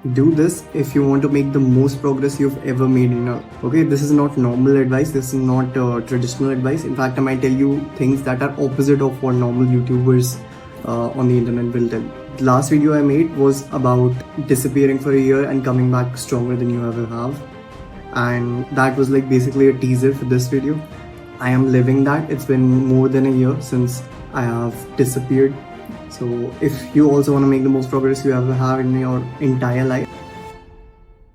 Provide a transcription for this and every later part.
Do this if you want to make the most progress you've ever made in your. Okay, this is not normal advice. This is not traditional advice. In fact, I might tell you things that are opposite of what normal YouTubers on the internet will tell. The last video I made was about disappearing for a year and coming back stronger than you ever have, and that was like basically a teaser for this video. I am living that. It's been more than a year since I have disappeared. So if you also want to make the most progress you ever have in your entire life.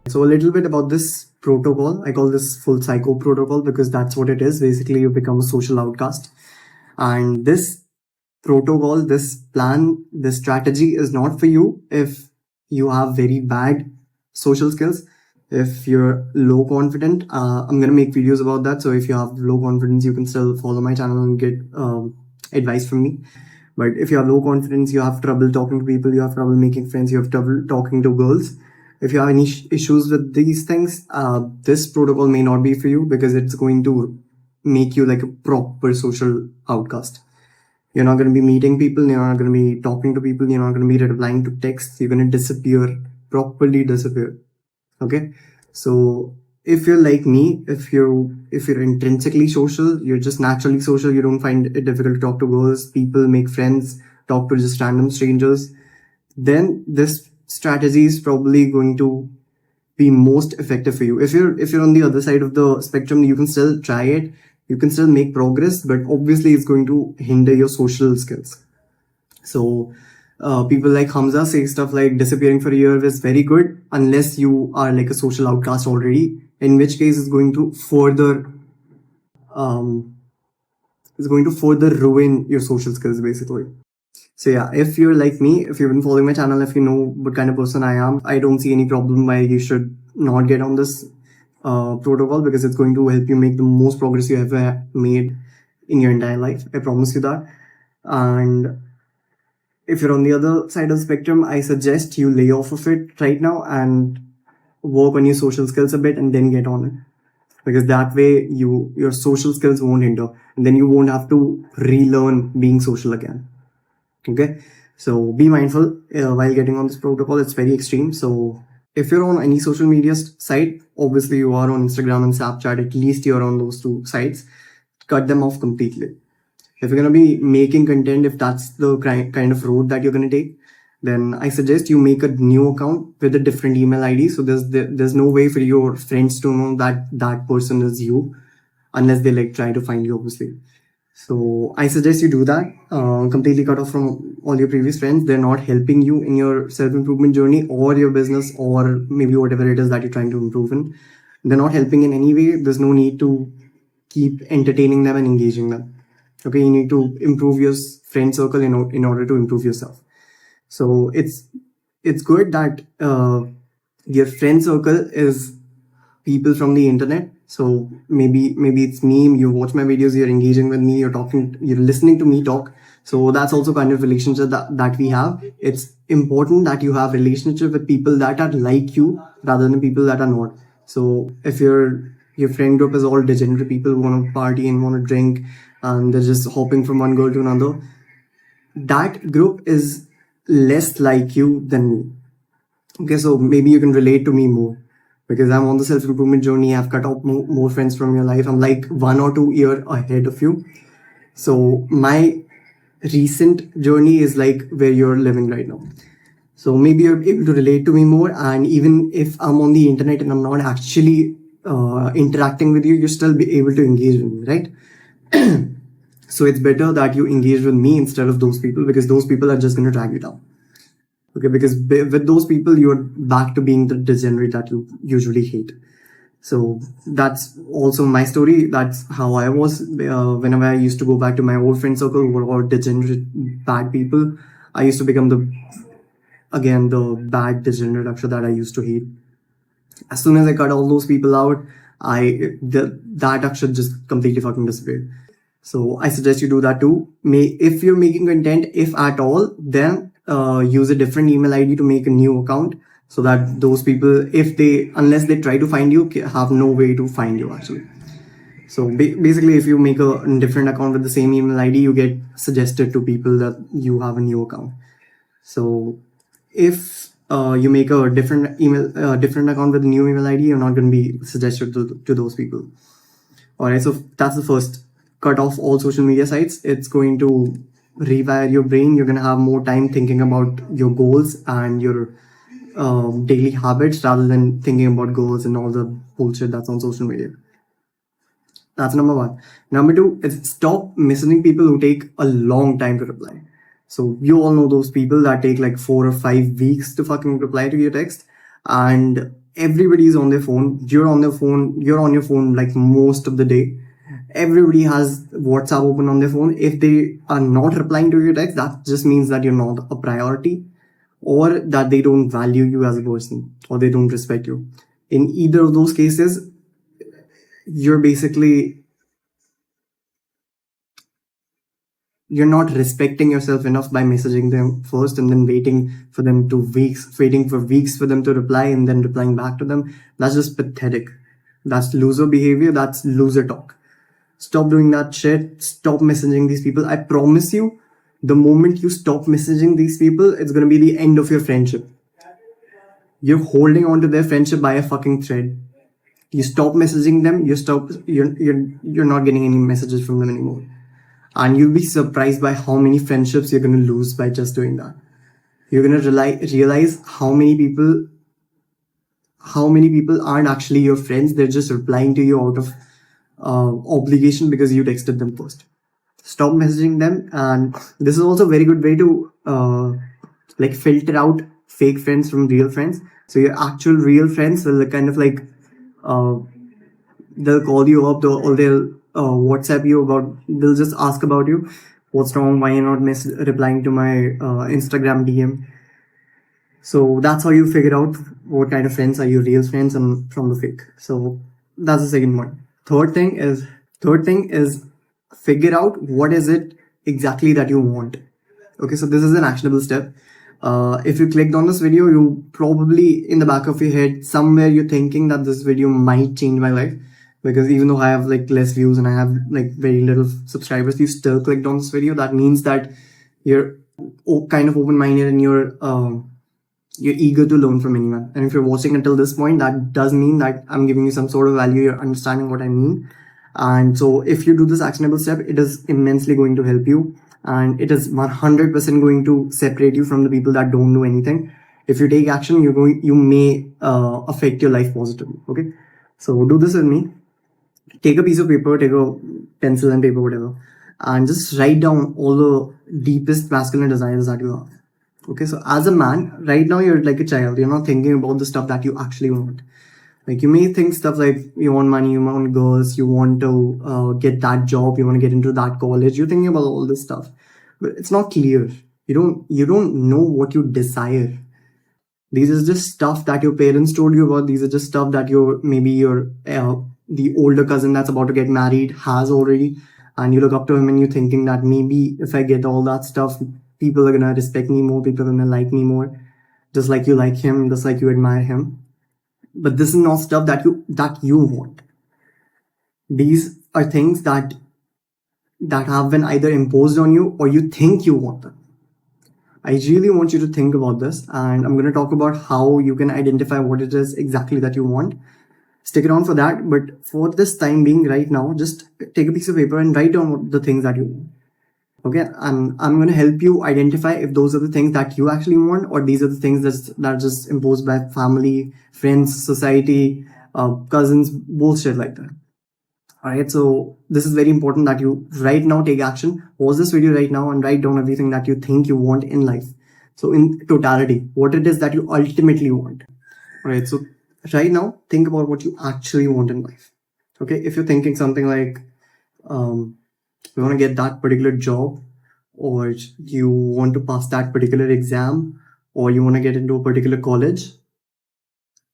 So a little bit about this protocol. I call this full psycho protocol because that's what it is. Basically, you become a social outcast. And this protocol, this plan, this strategy is not for you if you have very bad social skills. If you're low confident, I'm gonna make videos about that. So if you have low confidence, you can still follow my channel and get advice from me. But if you have low confidence, you have trouble talking to people, you have trouble making friends, you have trouble talking to girls. If you have any issues with these things, this protocol may not be for you because it's going to make you like a proper social outcast. You're not going to be meeting people, you're not going to be talking to people, you're not going to be replying to texts, you're going to disappear, properly disappear. Okay? So if you're like me, if you're intrinsically social, you're just naturally social, you don't find it difficult to talk to girls, people, make friends, talk to just random strangers, then this strategy is probably going to be most effective for you. If you're on the other side of the spectrum, you can still try it, you can still make progress, but obviously it's going to hinder your social skills. So people like Hamza say stuff like disappearing for a year is very good unless you are like a social outcast already, in which case it's going to further ruin your social skills basically. So yeah, if you're like me, if you've been following my channel, if you know what kind of person I am, I don't see any problem why you should not get on this protocol, because it's going to help you make the most progress you ever made in your entire life. I promise you that. And if you're on the other side of the spectrum, I suggest you lay off of it right now and work on your social skills a bit and then get on it, because that way your social skills won't hinder, and then you won't have to relearn being social again. Okay, so be mindful while getting on this protocol. It's very extreme. So if you're on any social media site, obviously you are on Instagram and Snapchat, at least you're on those two sites, cut them off completely. If you're going to be making content, if that's the kind of road that you're going to take, then I suggest you make a new account with a different email ID. So there's no way for your friends to know that that person is you, unless they like try to find you, obviously. So I suggest you do that. Completely cut off from all your previous friends. They're not helping you in your self-improvement journey or your business or maybe whatever it is that you're trying to improve in. They're not helping in any way. There's no need to keep entertaining them and engaging them. Okay, you need to improve your friend circle in order to improve yourself. So it's good that your friend circle is people from the internet. So maybe it's me, you watch my videos, you're engaging with me, you're talking, you're listening to me talk. So that's also kind of relationship that we have. It's important that you have relationship with people that are like you rather than people that are not. So if your friend group is all degenerate people who want to party and want to drink and they're just hopping from one girl to another, that group is less like you than me. Okay, so maybe you can relate to me more because I'm on the self-improvement journey. I've cut off more friends from your life. I'm like 1 or 2 years ahead of you. So my recent journey is like where you're living right now. So maybe you're able to relate to me more. And even if I'm on the internet and I'm not actually interacting with you, you'll still be able to engage with me, right? So it's better that you engage with me instead of those people, because those people are just going to drag you down. Okay, because with those people, you're back to being the degenerate that you usually hate. So that's also my story. That's how I was. Whenever I used to go back to my old friend circle who were all degenerate, bad people, I used to become the bad degenerate Akshath that I used to hate. As soon as I cut all those people out, that Akshath just completely fucking disappeared. So I suggest you do that too. If you're making content, if at all, then use a different email ID to make a new account, so that those people, unless they try to find you, have no way to find you actually. So basically, if you make a different account with the same email ID, you get suggested to people that you have a new account. So if you make a different email, different account with a new email ID, you're not going to be suggested to those people. All right, so that's the first. Cut off all social media sites. It's going to rewire your brain. You're going to have more time thinking about your goals and your daily habits rather than thinking about goals and all the bullshit that's on social media. That's number one. Number two is stop messaging people who take a long time to reply. So you all know those people that take like 4 or 5 weeks to fucking reply to your text, and everybody's on their phone. You're on their phone. You're on your phone like most of the day. Everybody has WhatsApp open on their phone. If they are not replying to your text, that just means that you're not a priority, or that they don't value you as a person, or they don't respect you. In either of those cases, you're basically you're not respecting yourself enough by messaging them first and then waiting for weeks for them to reply and then replying back to them. That's just pathetic. That's loser behavior. That's loser talk. Stop doing that shit. Stop messaging these people. I promise you, the moment you stop messaging these people, it's gonna be the end of your friendship. You're holding on to their friendship by a fucking thread. You stop messaging them, you're not getting any messages from them anymore. And you'll be surprised by how many friendships you're gonna lose by just doing that. You're gonna realize how many people aren't actually your friends. They're just replying to you out of obligation because you texted them first. Stop messaging them, and this is also a very good way to like filter out fake friends from real friends. So your actual real friends will kind of like they'll call you up, or they'll WhatsApp you about. They'll just ask about you. What's wrong? Why you're not replying to my Instagram DM? So that's how you figure out what kind of friends are your real friends and from the fake. So that's the second one. Third thing is figure out what is it exactly that you want. Okay, so this is an actionable step. If you clicked on this video, you probably in the back of your head somewhere you're thinking that this video might change my life, because even though I have like less views and I have like very little subscribers, you still clicked on this video. That means that you're kind of open-minded and you're eager to learn from anyone. And if you're watching until this point, that does mean that I'm giving you some sort of value. You're understanding what I mean. And so if you do this actionable step, it is immensely going to help you, and it is 100% going to separate you from the people that don't do anything. If you take action, you may affect your life positively. Okay, so do this with me. Take a piece of paper, take a pencil and paper, whatever, and just write down all the deepest masculine desires that you have. Okay, so as a man, right now you're like a child. You're not thinking about the stuff that you actually want. Like you may think stuff like you want money, you want girls, you want to get that job, you want to get into that college. You're thinking about all this stuff, but it's not clear. You don't know what you desire. These are just stuff that your parents told you about. These are just stuff that the older cousin that's about to get married has already, and you look up to him and you're thinking that maybe if I get all that stuff, people are gonna respect me more, people are gonna like me more, just like you like him, just like you admire him. But this is not stuff that you want. These are things that have been either imposed on you or you think you want them. I really want you to think about this, and I'm going to talk about how you can identify what it is exactly that you want. Stick around for that, but for this time being right now, just take a piece of paper and write down the things that you want. Okay, and I'm going to help you identify if those are the things that you actually want, or these are the things that are just imposed by family, friends, society, cousins, bullshit like that. All right, so this is very important that you right now take action. Pause this video right now and write down everything that you think you want in life. So in totality, what it is that you ultimately want. All right, so right now, think about what you actually want in life. Okay, if you're thinking something like, you want to get that particular job, or you want to pass that particular exam, or you want to get into a particular college,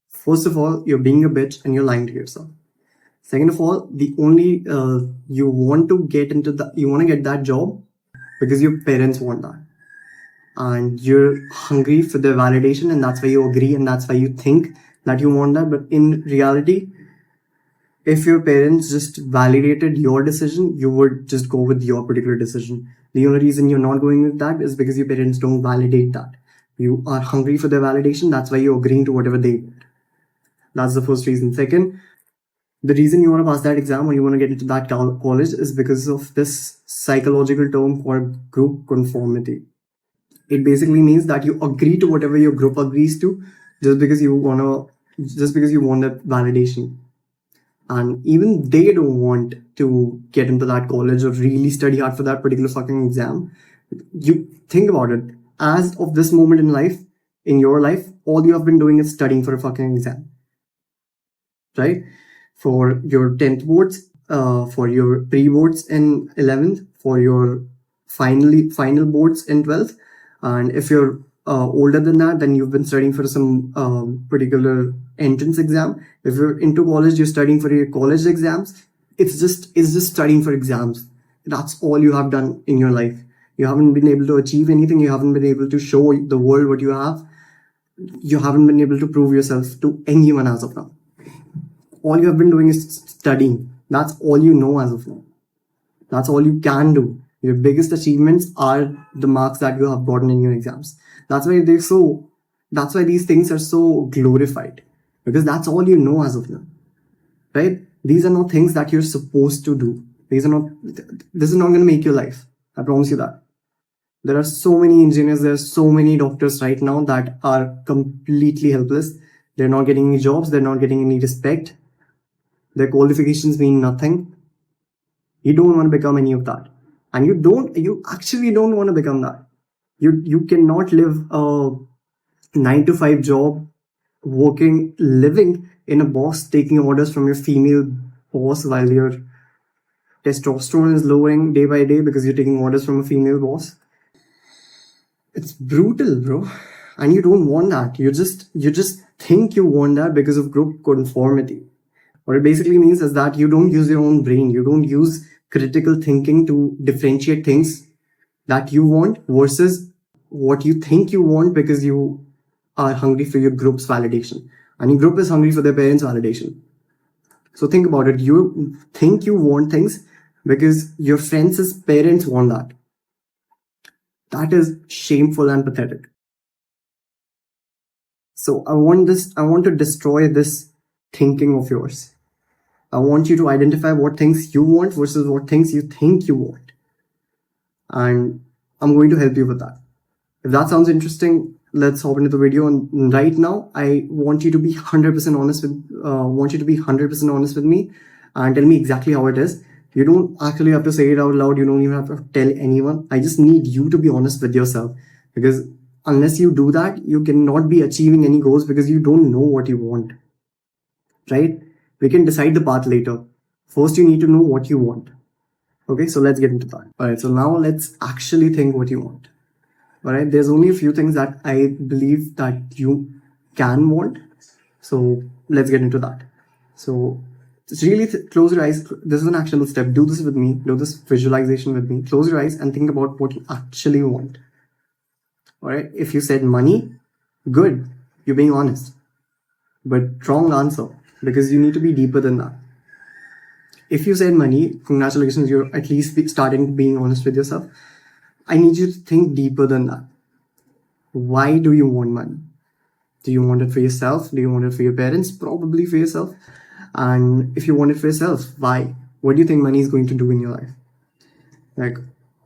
first of all, you're being a bitch and you're lying to yourself. Second of all, the only you want to get that job because your parents want that, and you're hungry for their validation, and that's why you agree, and that's why you think that you want that. But in reality, if your parents just validated your decision, you would just go with your particular decision. The only reason you're not going with that is because your parents don't validate that. You are hungry for their validation. That's why you're agreeing to whatever they want. That's the first reason. Second, the reason you want to pass that exam or you want to get into that college is because of this psychological term called group conformity. It basically means that you agree to whatever your group agrees to just because you want that validation. And even they don't want to get into that college or really study hard for that particular fucking exam. You think about it. As of this moment in life, in your life, all you have been doing is studying for a fucking exam. Right? For your 10th boards, for your pre-boards in 11th, for your final boards in 12th. And if you're older than that, then you've been studying for some particular entrance exam. If you're into college, you're studying for your college exams. It's just studying for exams. That's all you have done in your life. You haven't been able to achieve anything. You haven't been able to show the world what you have. You haven't been able to prove yourself to anyone as of now. All you have been doing is studying. That's all you know as of now. That's all you can do. Your biggest achievements are the marks that you have gotten in your exams. That's why these things are so glorified. Because that's all you know as of now. Right? These are not things that you're supposed to do. This is not going to make your life. I promise you that. There are so many engineers, there are so many doctors right now that are completely helpless. They're not getting any jobs, they're not getting any respect. Their qualifications mean nothing. You don't want to become any of that. And you actually don't want to become that. You cannot live a 9-to-5 job, living in a box, taking orders from your female boss while your testosterone is lowering day by day because you're taking orders from a female boss. It's brutal, bro. And you don't want that. You just think you want that because of group conformity. What it basically means is that you don't use your own brain. You don't use critical thinking to differentiate things that you want versus what you think you want because you are hungry for your group's validation. And your group is hungry for their parents' validation. So think about it. You think you want things because your friends' parents want that. That is shameful and pathetic. So I want to destroy this thinking of yours. I want you to identify what things you want versus what things you think you want. And I'm going to help you with that. If that sounds interesting, let's hop into the video. And right now, I want you to be 100% honest with me and tell me exactly how it is. You don't actually have to say it out loud. You don't even have to tell anyone. I just need you to be honest with yourself, because unless you do that, you cannot be achieving any goals because you don't know what you want, right? We can decide the path later. First, you need to know what you want. Okay, so let's get into that. All right, so now let's actually think what you want. All right, there's only a few things that I believe that you can want. So let's get into that. So just really close your eyes. This is an actionable step. Do this with me. Do this visualization with me. Close your eyes and think about what you actually want. All right, if you said money, good. You're being honest. But wrong answer, because you need to be deeper than that. If you said money, congratulations, you're at least starting being honest with yourself. I need you to think deeper than that. Why do you want money? Do you want it for yourself? Do you want it for your parents? Probably for yourself. And if you want it for yourself, why? What do you think money is going to do in your life? Like,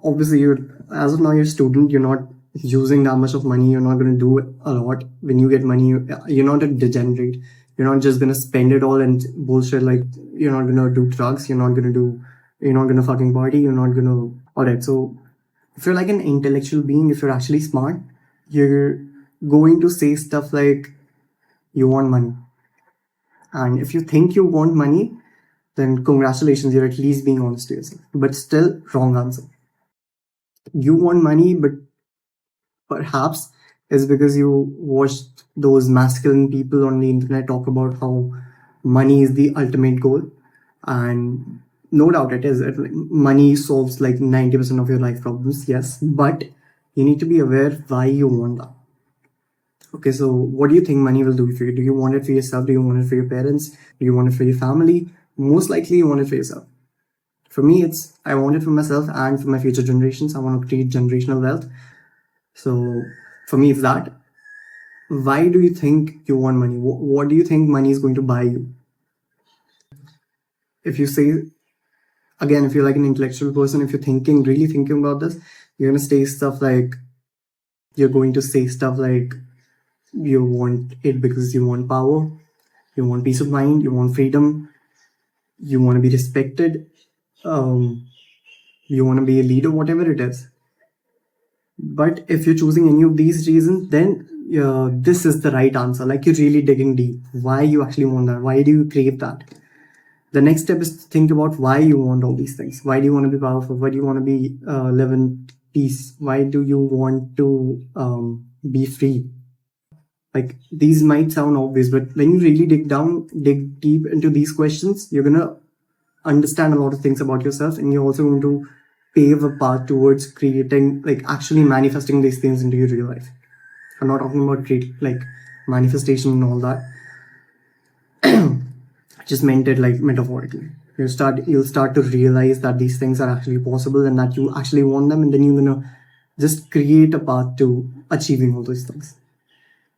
obviously, as of now, you're a student, you're not using that much of money, you're not going to do a lot. When you get money, you're not a degenerate. You're not just going to spend it all and bullshit. Like, you're not going to do drugs, you're not going to fucking party, you're not going to... Alright, so if you're like an intellectual being, if you're actually smart, you're going to say stuff like, you want money. And if you think you want money, then congratulations, you're at least being honest to yourself. But still, wrong answer. You want money, but perhaps it's because you watched those masculine people on the internet talk about how money is the ultimate goal. And no doubt it is. Money solves like 90% of your life problems, yes. But you need to be aware why you want that. Okay, so what do you think money will do for you? Do you want it for yourself? Do you want it for your parents? Do you want it for your family? Most likely you want it for yourself. For me, I want it for myself and for my future generations. I want to create generational wealth. So for me, it's that. why do you think you want money? What do you think money is going to buy you? If you say, again, if you're like an intellectual person, if you're thinking, really thinking about this, you're going to say stuff like, you're going to say stuff like, you want it because you want power, you want peace of mind, you want freedom, you want to be respected, um, you want to be a leader, whatever it is. But if you're choosing any of these reasons, then this is the right answer. Like, you're really digging deep. Why you actually want that? Why do you crave that? The next step is to think about why you want all these things. Why do you want to be powerful? Why do you want to be live in peace? Why do you want to be free? Like, these might sound obvious, but when you really dig deep into these questions, you're gonna understand a lot of things about yourself, and you're also going to pave a path towards creating, like, actually manifesting these things into your real life. I'm not talking about like manifestation and all that. I just meant it like metaphorically. You'll start to realize that these things are actually possible and that you actually want them, and then you're gonna just create a path to achieving all those things.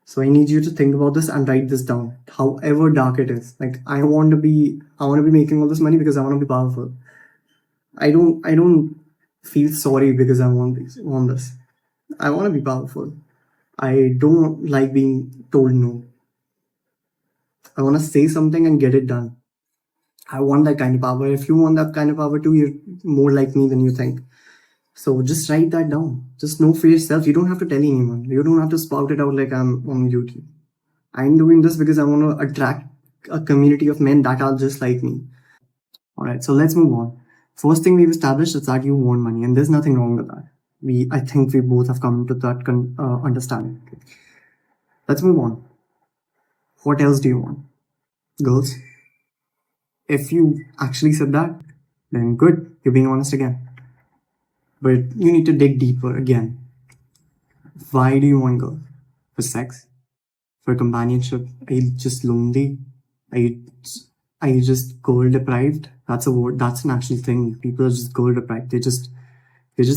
So I need you to think about this and write this down, however dark it is. Like, I want to be making all this money because I want to be powerful. I don't feel sorry because I want this. I want to be powerful. I don't like being told no. I want to say something and get it done. I want that kind of power. If you want that kind of power too, you're more like me than you think. So just write that down. Just know for yourself. You don't have to tell anyone. You don't have to spout it out like I'm on YouTube. I'm doing this because I want to attract a community of men that are just like me. All right, so let's move on. First thing we've established is that you want money, and there's nothing wrong with that. I think we both have come to that understanding. Let's move on. What else do you want? Girls, if you actually said that, then good, you're being honest again. But you need to dig deeper again. Why do you want girls? For sex? For companionship? Are you just lonely? Are you just goal deprived? That's a word. That's an actual thing. People are just goal deprived. They just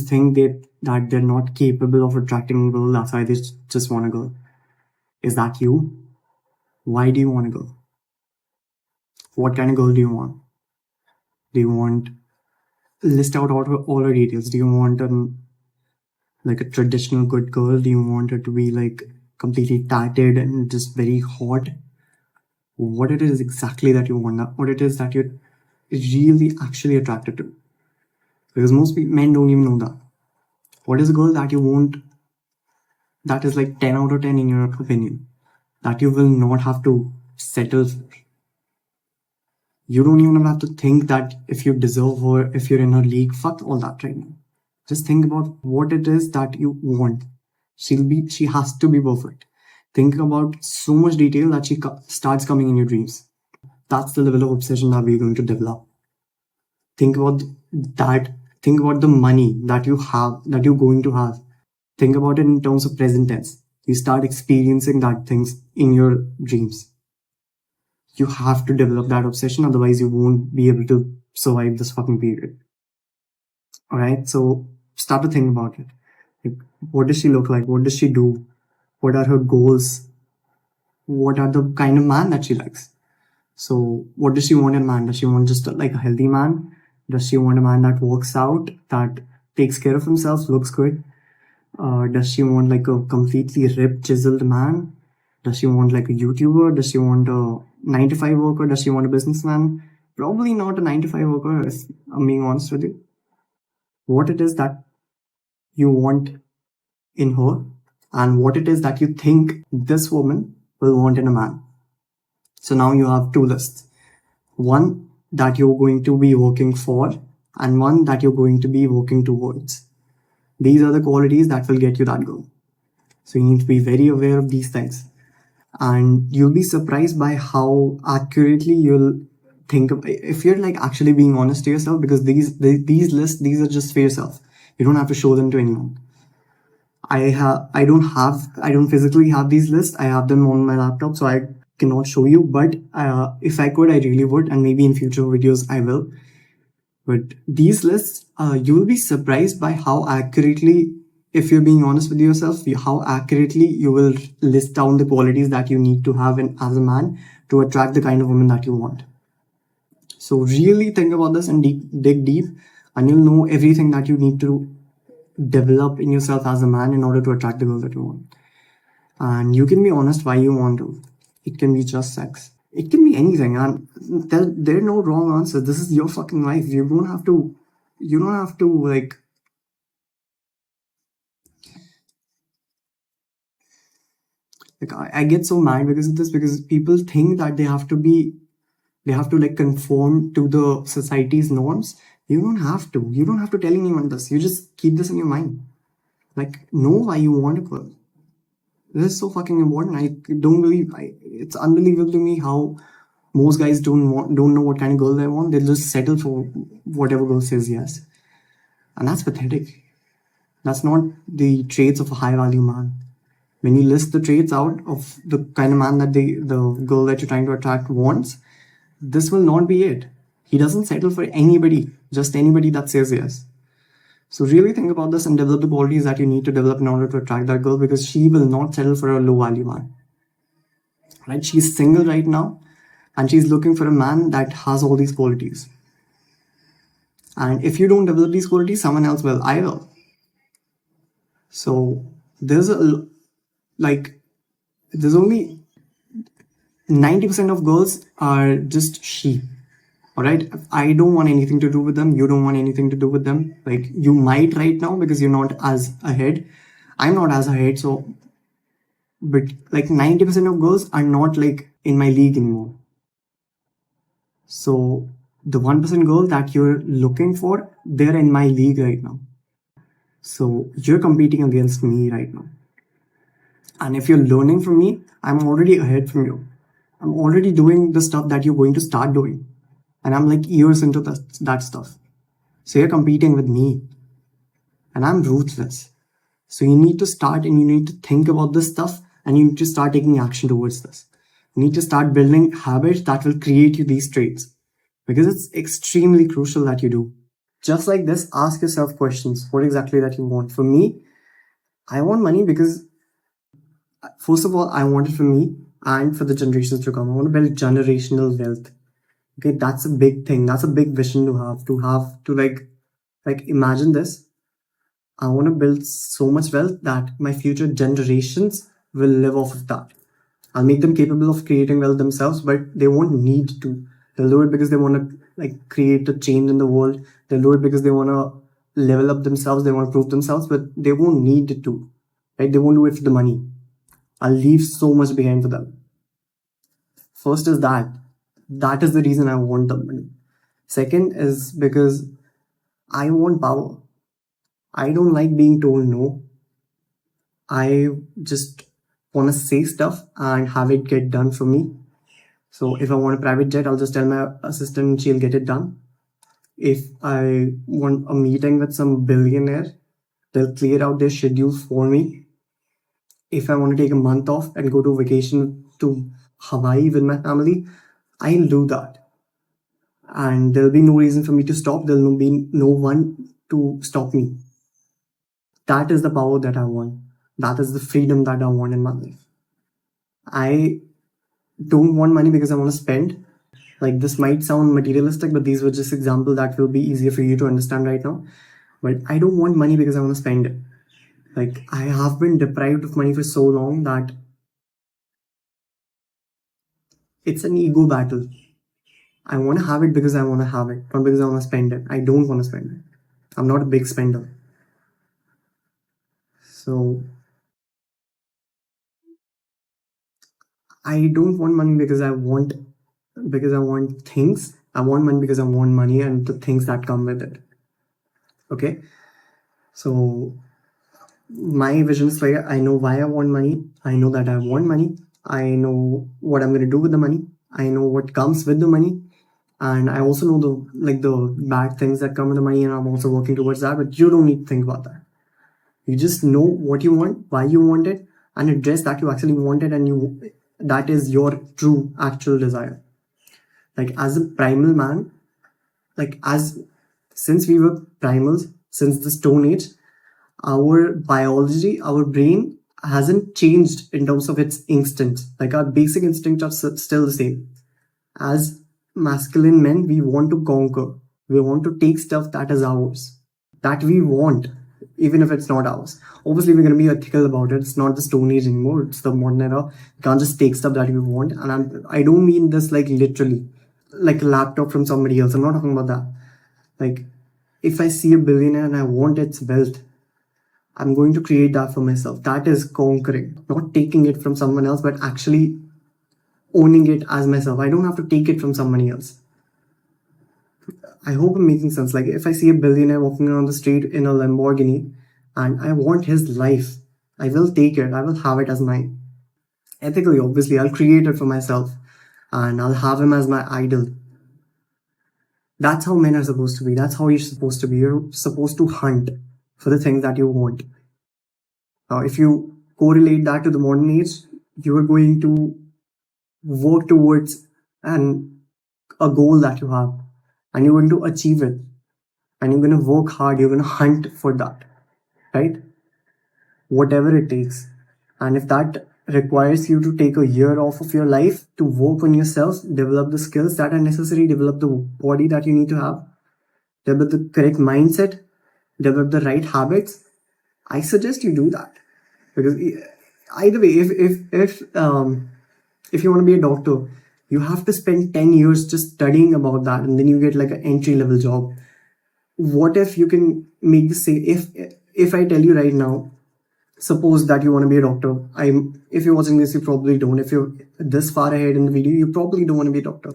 think that they're not capable of attracting a girl. That's why they just want a girl. Is that you? Why do you want a girl? What kind of girl do you want? Do you want, list out all her details. Do you want like a traditional good girl? Do you want her to be like completely tatted and just very hot? What it is exactly that you want? What it is that you're really actually attracted to? Because most men don't even know that. What is a girl that you want that is like 10 out of 10 in your opinion, that you will not have to settle for? You don't even have to think that if you deserve her, if you're in her league. Fuck all that right now. Just think about what it is that you want. She has to be perfect. Think about so much detail that she starts coming in your dreams. That's the level of obsession that we're going to develop. Think about that. Think about the money that you have, that you're going to have. Think about it in terms of present tense. You start experiencing that things in your dreams. You have to develop that obsession, otherwise you won't be able to survive this fucking period. Alright, so start to think about it. Like, what does she look like? What does she do? What are her goals? What are the kind of man that she likes? So what does she want in a man? Does she want just like a healthy man? Does she want a man that works out, that takes care of himself, looks good? Does she want like a completely ripped, chiseled man? Does she want like a YouTuber? Does she want a 9-to-5 worker? Does she want a businessman? Probably not a 9-to-5 worker, if I'm being honest with you. What it is that you want in her, and what it is that you think this woman will want in a man. So now you have two lists. One that you're going to be working for, and one that you're going to be working towards. These are the qualities that will get you that girl. So you need to be very aware of these things. And you'll be surprised by how accurately you'll think of, if you're like actually being honest to yourself, because these lists, these are just for yourself. You don't have to show them to anyone. I don't physically have these lists. I have them on my laptop, so I cannot show you. But if I could, I really would, and maybe in future videos I will. But these lists, you will be surprised by how accurately if you're being honest with yourself, how accurately you will list down the qualities that you need to have in as a man to attract the kind of woman that you want. So really think about this and dig deep, and you'll know everything that you need to develop in yourself as a man in order to attract the girl that you want. And you can be honest why you want to. It can be just sex. It can be anything, and there are no wrong answers. This is your fucking life. You don't have to. You don't have to like I get so mad because of this, because people think that they have to like conform to the society's norms. You don't have to. You don't have to tell anyone this. You just keep this in your mind. Like, know why you want a girl. This is so fucking important. I don't believe. It's unbelievable to me how most guys don't know what kind of girl they want. They'll just settle for whatever girl says yes, and that's pathetic. That's not the traits of a high value man. When you list the traits out of the kind of man that the girl that you're trying to attract wants, this will not be it. He doesn't settle for anybody, just anybody that says yes. So really think about this and develop the qualities that you need to develop in order to attract that girl, because she will not settle for a low value man. Right? She's single right now and she's looking for a man that has all these qualities. And if you don't develop these qualities, someone else will. I will. So there's there's only 90% of girls are just sheep. All right, I don't want anything to do with them. You don't want anything to do with them. Like, you might right now because you're not as ahead. I'm not as ahead, so but like 90% of girls are not like in my league anymore. So the 1% girl that you're looking for, they're in my league right now. So you're competing against me right now. And if you're learning from me, I'm already ahead from you. I'm already doing the stuff that you're going to start doing. And I'm like years into that stuff. So you're competing with me. And I'm ruthless. So you need to start and you need to think about this stuff and you need to start taking action towards this. You need to start building habits that will create you these traits. Because it's extremely crucial that you do. Just like this, ask yourself questions. What exactly that you want? For me, I want money because first of all, I want it for me and for the generations to come. I want to build generational wealth. Okay, that's a big thing. That's a big vision to like imagine this. I want to build so much wealth that my future generations will live off of that. I'll make them capable of creating wealth themselves, but they won't need to. They'll do it because they want to like create a change in the world. They'll do it because they want to level up themselves. They want to prove themselves, but they won't need it to. Right? They won't do it for the money. I'll leave so much behind for them. First is that. That is the reason I want the money. Second is because I want power. I don't like being told no. I just want to say stuff and have it get done for me. So if I want a private jet, I'll just tell my assistant, she'll get it done. If I want a meeting with some billionaire, they'll clear out their schedule for me. If I want to take a month off and go to vacation to Hawaii with my family, I'll do that. And there'll be no reason for me to stop. There'll be no one to stop me. That is the power that I want. That is the freedom that I want in my life. I don't want money because I want to spend. Like, this might sound materialistic, but these were just examples that will be easier for you to understand right now. But I don't want money because I want to spend it. Like, I have been deprived of money for so long that it's an ego battle. I want to have it because I want to have it, not because I want to spend it. I don't want to spend it. I'm not a big spender. So I don't want money because I want things. I want money because I want money and the things that come with it. Okay. So my vision is clear. I know why I want money. I know that I want money. I know what I'm going to do with the money. I know what comes with the money. And I also know the bad things that come with the money, and I'm also working towards that. But you don't need to think about that. You just know what you want, why you want it, and address that you actually want it, and that is your true actual desire. Like, as a primal man, since we were primals, since the Stone Age, Our biology, our brain hasn't changed in terms of its instincts. Like our basic instincts are still the same. As masculine men, we want to conquer. We want to take stuff that is ours, that we want, even if it's not ours. Obviously, we're going to be ethical about it. It's not the Stone Age anymore. It's the modern era. You can't just take stuff that you want. And I don't mean this like literally, like a laptop from somebody else. I'm not talking about that. Like, if I see a billionaire and I want its wealth, I'm going to create that for myself. That is conquering, not taking it from someone else, but actually owning it as myself. I don't have to take it from somebody else. I hope I'm making sense. Like if I see a billionaire walking around the street in a Lamborghini and I want his life, I will take it. I will have it as mine. Ethically, obviously, I'll create it for myself and I'll have him as my idol. That's how men are supposed to be. That's how you're supposed to be. You're supposed to hunt for the things that you want. Now, if you correlate that to the modern age, you are going to work towards an a goal that you have, and you're going to achieve it, and you're going to work hard. You're going to hunt for that, right? Whatever it takes, and if that requires you to take a year off of your life to work on yourself, develop the skills that are necessary, develop the body that you need to have, develop the correct mindset, develop the right habits, I suggest you do that. Because either way, if you want to be a doctor, you have to spend 10 years just studying about that, and then you get like an entry level job. What if you can make the same? If I tell you right now, suppose that you want to be a doctor. If you're watching this, you probably don't. If you're this far ahead in the video, you probably don't want to be a doctor.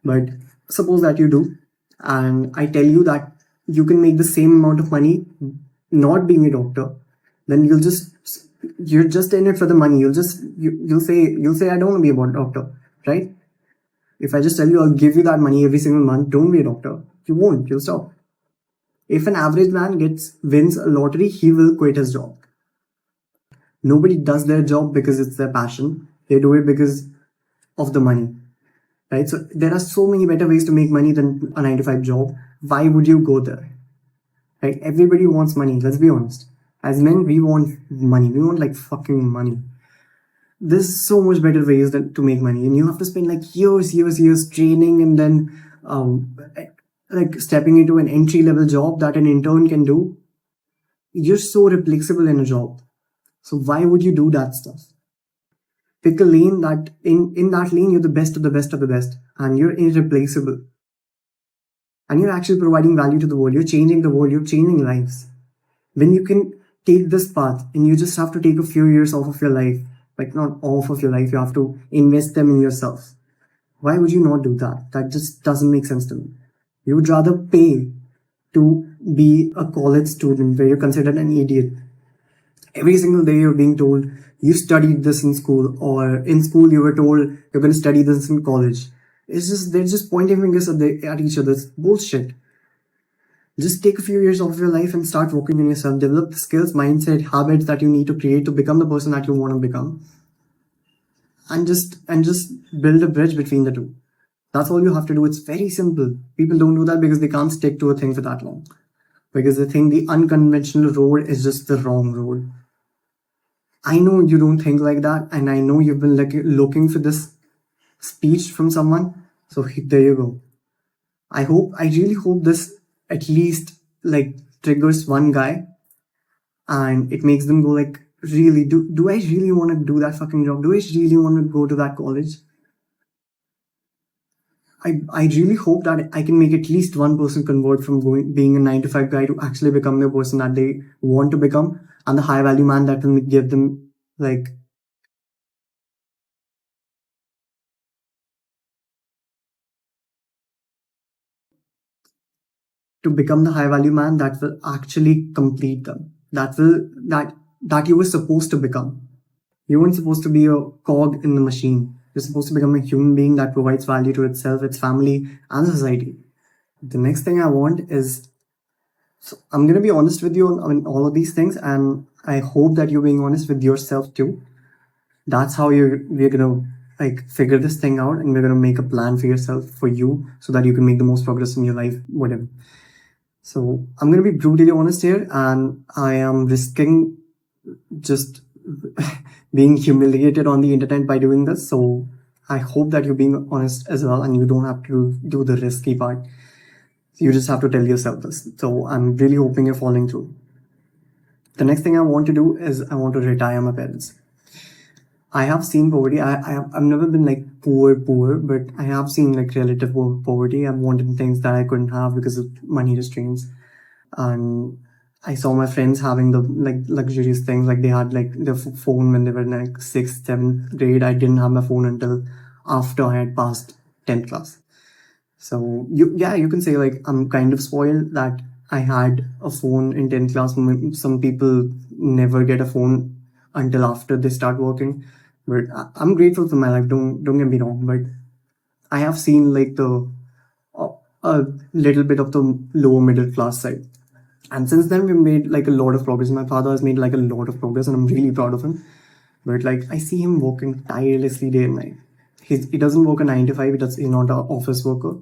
But suppose that you do, and I tell you that you can make the same amount of money not being a doctor, then you're just in it for the money. You'll say I don't want to be a doctor, right? If I just tell you I'll give you that money every single month, don't be a doctor. You won't. You'll stop. If an average man wins a lottery, he will quit his job. Nobody does their job because it's their passion. They do it because of the money, right? So there are so many better ways to make money than a 9 to 5 job. Why would you go there? Right? Everybody wants money. Let's be honest. As men, we want money. We want like fucking money. There's so much better ways to make money, and you have to spend like years training, and then like stepping into an entry level job that an intern can do. You're so replaceable in a job. So why would you do that stuff? Pick a lane that in that lane you're the best of the best of the best, and you're irreplaceable. And you're actually providing value to the world. You're changing the world. You're changing lives. When you can take this path, and you just have to take a few years off of your life, like not off of your life, you have to invest them in yourself. Why would you not do that? That just doesn't make sense to me. You would rather pay to be a college student where you're considered an idiot. Every single day you're being told you studied this in school, or in school you were told you're going to study this in college. They're just pointing fingers at each other. It's bullshit. Just take a few years off your life and start working on yourself. Develop the skills, mindset, habits that you need to create to become the person that you want to become. And just build a bridge between the two. That's all you have to do. It's very simple. People don't do that because they can't stick to a thing for that long. Because they think the unconventional road is just the wrong road. I know you don't think like that, and I know you've been looking for this speech from someone. So there you go. I really hope this at least like triggers one guy, and it makes them go like, really, do I really want to do that fucking job? Do I really want to go to that college? I really hope that I can make at least one person convert from being a 9 to 5 guy to actually become the person that they want to become, and the high value man that will give them like to become the high value man that will actually complete them. That you were supposed to become. You weren't supposed to be a cog in the machine. You're supposed to become a human being that provides value to itself, its family, and society. The next thing I want is, so I'm gonna be honest with you on all of these things, and I hope that you're being honest with yourself too. That's how we're gonna like figure this thing out, and we're gonna make a plan for yourself, for you, so that you can make the most progress in your life, whatever. So I'm going to be brutally honest here, and I am risking just being humiliated on the internet by doing this. So I hope that you're being honest as well, and you don't have to do the risky part. You just have to tell yourself this. So I'm really hoping you're following through. The next thing I want to do is I want to retire my parents. I have seen poverty. I've never been like poor, but I have seen like relative poverty. I've wanted things that I couldn't have because of money restraints. And I saw my friends having the like luxurious things, like they had like their phone when they were in like sixth, seventh grade. I didn't have my phone until after I had passed 10th class. So you can say like I'm kind of spoiled that I had a phone in 10th class. Some people never get a phone until after they start working. But I'm grateful for my life. Don't get me wrong. But I have seen like the a little bit of the lower middle class side. And since then, we've made like a lot of progress. My father has made like a lot of progress, and I'm really proud of him. But like, I see him working tirelessly day and night. He doesn't work a 9 to 5. He's not an office worker.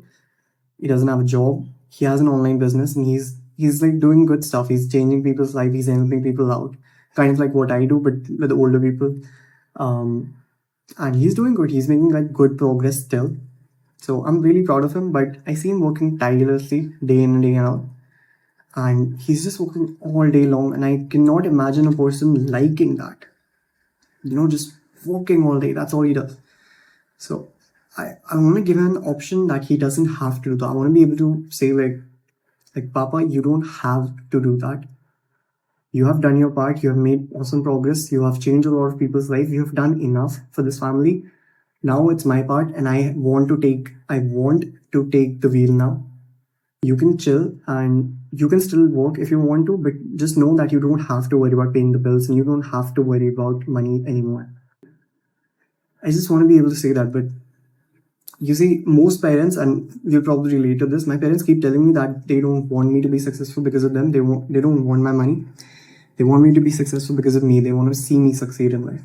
He doesn't have a job. He has an online business, and he's like doing good stuff. He's changing people's life. He's helping people out, kind of like what I do, but with older people. Um, and he's doing good. He's making like good progress still. So I'm really proud of him. But I see him working tirelessly day in and day out, and he's just working all day long, and I cannot imagine a person liking that, just working all day. That's all he does. So I want to give him an option that he doesn't have to do that. I want to be able to say like Papa, you don't have to do that. You have done your part. You have made awesome progress. You have changed a lot of people's life. You have done enough for this family. Now it's my part, and I want to take the wheel now. You can chill and you can still work if you want to, but just know that you don't have to worry about paying the bills, and you don't have to worry about money anymore. I just want to be able to say that. But you see, most parents, and you probably relate to this, my parents keep telling me that they don't want me to be successful because of them. They don't want my money. They want me to be successful because of me. They want to see me succeed in life.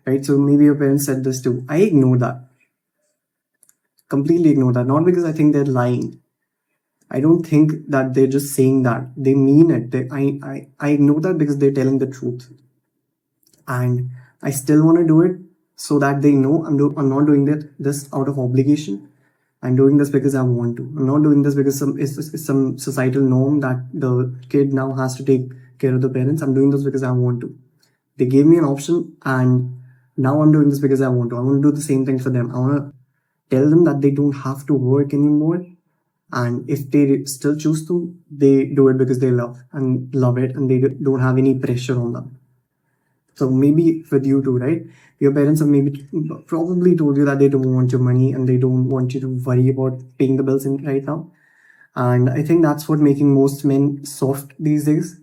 Right? So maybe your parents said this too. I ignore that. Completely ignore that. Not because I think they're lying. I don't think that they're just saying that. They mean it. I know that because they're telling the truth. And I still want to do it so that they know I'm not doing this out of obligation. I'm doing this because I want to. I'm not doing this because it's some societal norm that the kid now has to take care of the parents. I'm doing this because I want to. They gave me an option, and now I'm doing this because I want to. I want to do the same thing for them. I want to tell them that they don't have to work anymore, and if they still choose to, they do it because they love it, and they don't have any pressure on them. So maybe with you too, right? Your parents have maybe probably told you that they don't want your money and they don't want you to worry about paying the bills in right now. And I think that's what making most men soft these days.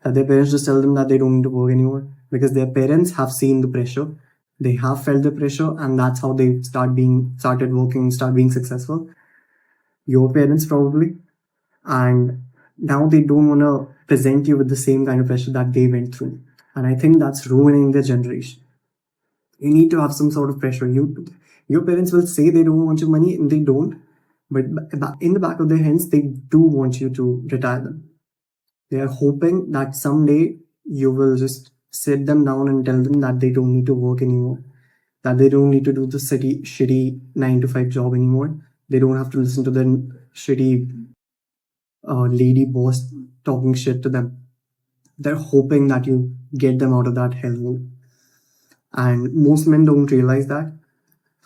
That their parents just tell them that they don't need to work anymore because their parents have seen the pressure. They have felt the pressure, and that's how they started working, start being successful. Your parents probably, and now they don't want to present you with the same kind of pressure that they went through, and I think that's ruining their generation. You need to have some sort of pressure. Your parents will say they don't want your money, and they don't, but in the back of their heads they do want you to retire them. They are hoping that someday you will just sit them down and tell them that they don't need to work anymore, that they don't need to do the shitty 9 to 5 job anymore. They don't have to listen to the shitty lady boss talking shit to them. They're hoping that you get them out of that hellhole. And most men don't realize that.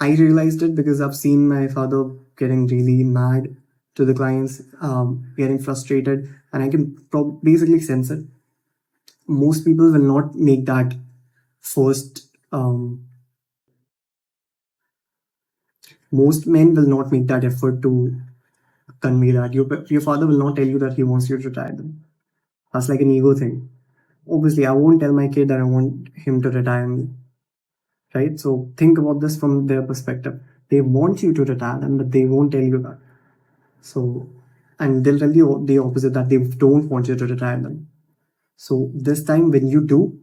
I realized it because I've seen my father getting really mad to the clients, getting frustrated, and I can basically sense it. Most people will not make that first. Most men will not make that effort to convey that. Your father will not tell you that he wants you to retire them. That's like an ego thing. Obviously, I won't tell my kid that I want him to retire me. Right? So think about this from their perspective. They want you to retire them, but they won't tell you that. So, and they'll tell you the opposite, that they don't want you to retire them. So this time when you do,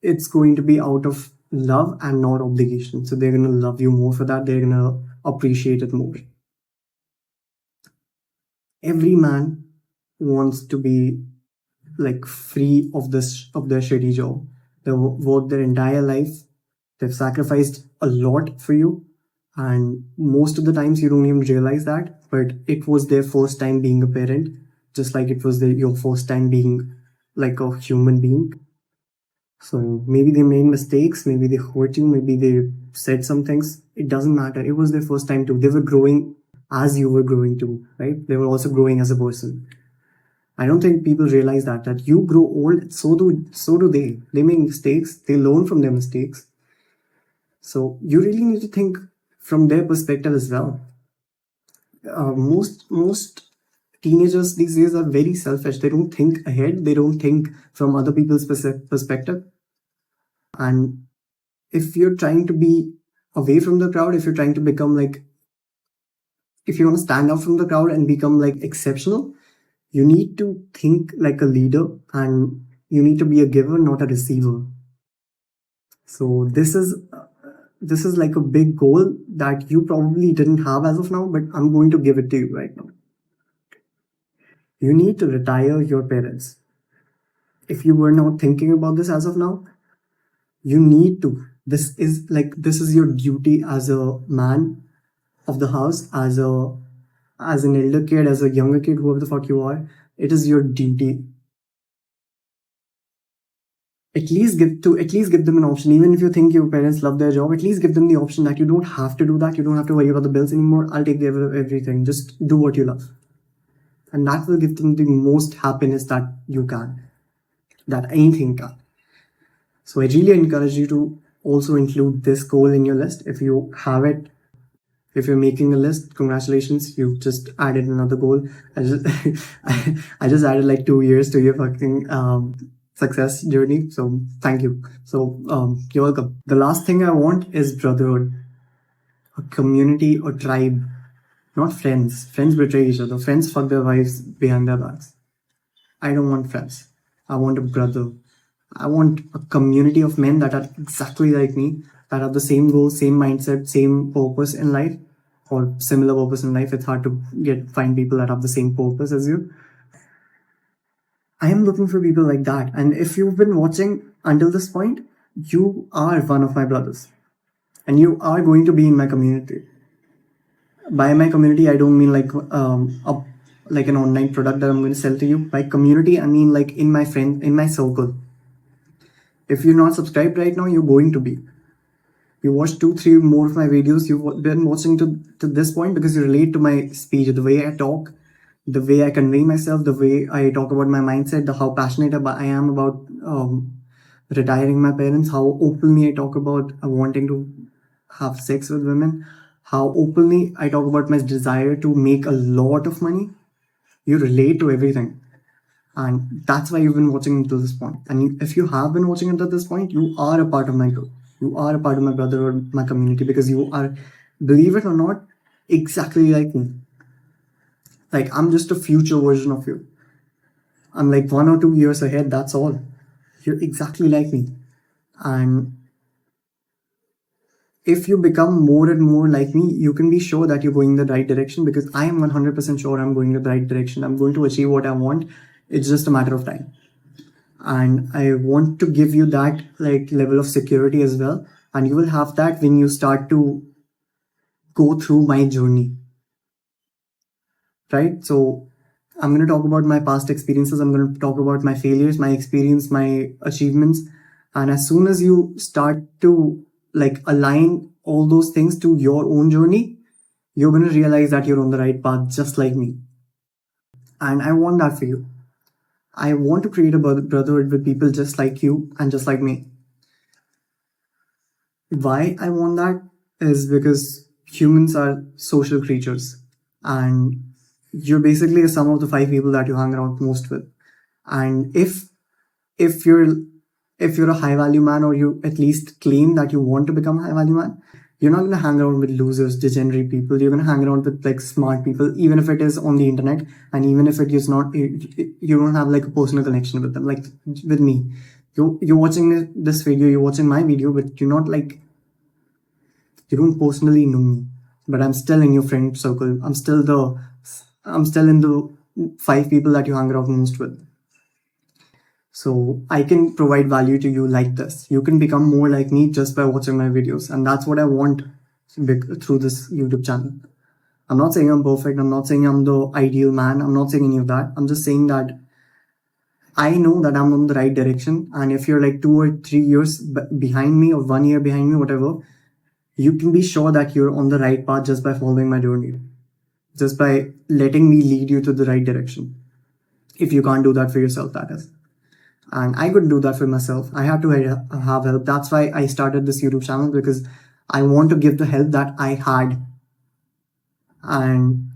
it's going to be out of love and not obligation. So they're going to love you more for that. They're going to appreciate it more. Every man wants to be like free of this of their shitty job. They've worked their entire life. They've sacrificed a lot for you, and most of the times you don't even realize that. But it was their first time being a parent, just like it was your first time being like a human being. So maybe they made mistakes, maybe they hurt you, maybe they said some things. It doesn't matter. It was their first time too. They were growing as you were growing too, right? They were also growing as a person. I don't think people realize that you grow old, so do they. They make mistakes, they learn from their mistakes. So you really need to think from their perspective as well. Most teenagers these days are very selfish. They don't think ahead. They don't think from other people's perspective. And if you're trying to be away from the crowd, if you're trying to become like, if you want to stand out from the crowd and become like exceptional, you need to think like a leader, and you need to be a giver, not a receiver. So this is like a big goal that you probably didn't have as of now, but I'm going to give it to you right now. You need to retire your parents. If you were not thinking about this as of now, you need to. This is your duty as a man of the house, as an elder kid, as a younger kid, whoever the fuck you are. It is your duty. At least give them an option. Even if you think your parents love their job, at least give them the option that you don't have to do that. You don't have to worry about the bills anymore. I'll take care of everything. Just do what you love, and that will give them the most happiness that you can, that anything can. So I really encourage you to also include this goal in your list. If you have it, if you're making a list, congratulations, you just added another goal. I just added like 2 years to your fucking success journey. So thank you. So you're welcome. The last thing I want is brotherhood, a community or tribe, not friends. Friends betray each other. Friends fuck their wives behind their backs. I don't want friends. I want a brother. I want a community of men that are exactly like me, that have the same goals, same mindset, same purpose in life, or similar purpose in life. It's hard to find people that have the same purpose as you. I am looking for people like that. And if you've been watching until this point, you are one of my brothers. And you are going to be in my community. By my community, I don't mean like like an online product that I'm going to sell to you. By community, I mean like in my circle. If you're not subscribed right now, you're going to be. You watch 2-3 more of my videos. You've been watching to this point because you relate to my speech, the way I talk, the way I convey myself, the way I talk about my mindset, how passionate I am about retiring my parents, how openly I talk about wanting to have sex with women, how openly I talk about my desire to make a lot of money. You relate to everything. And that's why you've been watching until this point. And if you have been watching until this point, you are a part of my group. You are a part of my brotherhood, my community, because you are, believe it or not, exactly like me. Like, I'm just a future version of you. I'm like 1 or 2 years ahead, that's all. You're exactly like me. And if you become more and more like me, you can be sure that you're going in the right direction, because I am 100% sure I'm going in the right direction. I'm going to achieve what I want. It's just a matter of time. And I want to give you that like level of security as well. And you will have that when you start to go through my journey. Right? So I'm going to talk about my past experiences. I'm going to talk about my failures, my experience, my achievements. And as soon as you start to like align all those things to your own journey, you're going to realize that you're on the right path, just like me. And I want that for you. I want to create a brotherhood with people just like you and just like me. Why I want that is because humans are social creatures, and you're basically a sum of the 5 people that you hang around most with. And if you're a high value man, or you at least claim that you want to become a high value man, you're not going to hang around with losers, degenerate people. You're going to hang around with like smart people, even if it is on the internet, and even if it is not, you don't have like a personal connection with them, like with me. You're watching this video, you're watching my video, but you're not like, you don't personally know me, but I'm still in your friend circle. I'm still in the 5 people that you hang out most with. So I can provide value to you like this. You can become more like me just by watching my videos. And that's what I want through this YouTube channel. I'm not saying I'm perfect. I'm not saying I'm the ideal man. I'm not saying any of that. I'm just saying that I know that I'm on the right direction. And if you're like 2 or 3 years behind me or 1 year behind me, whatever, you can be sure that you're on the right path just by following my journey, just by letting me lead you to the right direction. If you can't do that for yourself, that is. And I couldn't do that for myself. I had to have help. That's why I started this YouTube channel, because I want to give the help that I had. And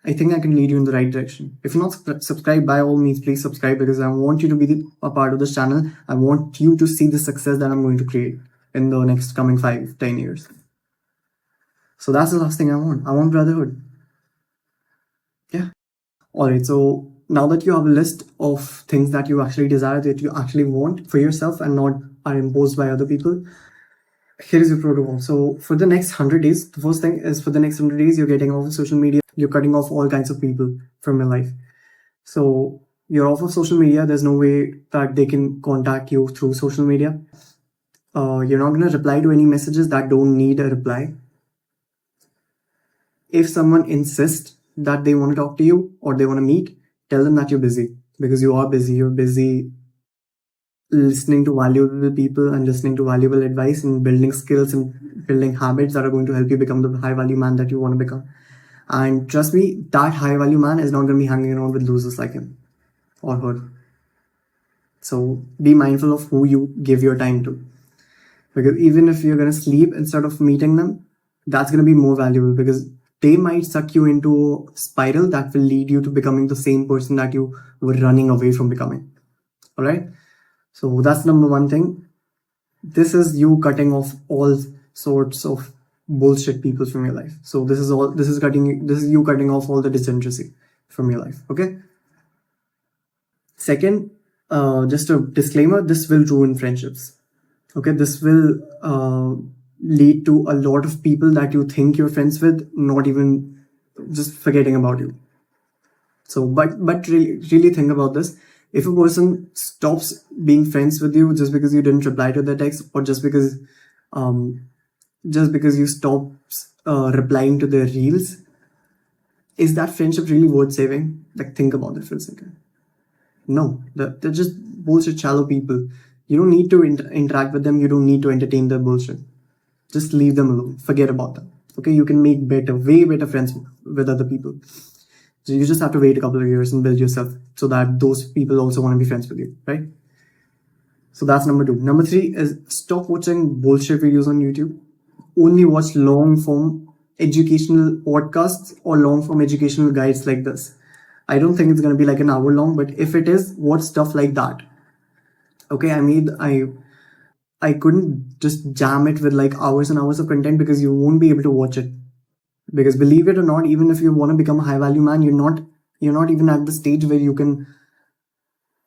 I think I can lead you in the right direction. If you're not subscribed, by all means, please subscribe, because I want you to be a part of this channel. I want you to see the success that I'm going to create in the next coming 5-10 years. So that's the last thing I want. I want brotherhood. Yeah. Alright, so now that you have a list of things that you actually desire, that you actually want for yourself and not are imposed by other people, here is your protocol. So for the next 100 days, the first thing is, for the next 100 days, you're getting off of social media. You're cutting off all kinds of people from your life. So you're off of social media. There's no way that they can contact you through social media. You're not going to reply to any messages that don't need a reply. If someone insists that they want to talk to you or they want to meet, tell them that you're busy, because you are busy. You're busy listening to valuable people and listening to valuable advice and building skills and building habits that are going to help you become the high value man that you want to become. And trust me, that high value man is not going to be hanging around with losers like him or her. So be mindful of who you give your time to, because even if you're going to sleep instead of meeting them, that's going to be more valuable, because they might suck you into a spiral that will lead you to becoming the same person that you were running away from becoming. All right. So that's number one thing. This is you cutting off all sorts of bullshit people from your life. So this is you cutting off all the degeneracy from your life. Okay. Second, just a disclaimer, this will ruin friendships. Okay. This will lead to a lot of people that you think you're friends with not even just forgetting about you. So but really think about this. If a person stops being friends with you just because you didn't reply to their text, or just because you stopped replying to their reels, is that friendship really worth saving? Like, think about it for a second. No, they're just bullshit shallow people. You don't need to interact with them. You don't need to entertain their bullshit. Just leave them alone. Forget about them. Okay, you can make way better friends with other people. So you just have to wait a couple of years and build yourself so that those people also want to be friends with you, right? So that's number 2. Number 3 is stop watching bullshit videos on YouTube. Only watch long form educational podcasts or long form educational guides like this. I don't think it's going to be like an hour long, but if it is, watch stuff like that. Okay, I couldn't just jam it with like hours and hours of content, because you won't be able to watch it. Because believe it or not, even if you want to become a high value man, you're not even at the stage where you can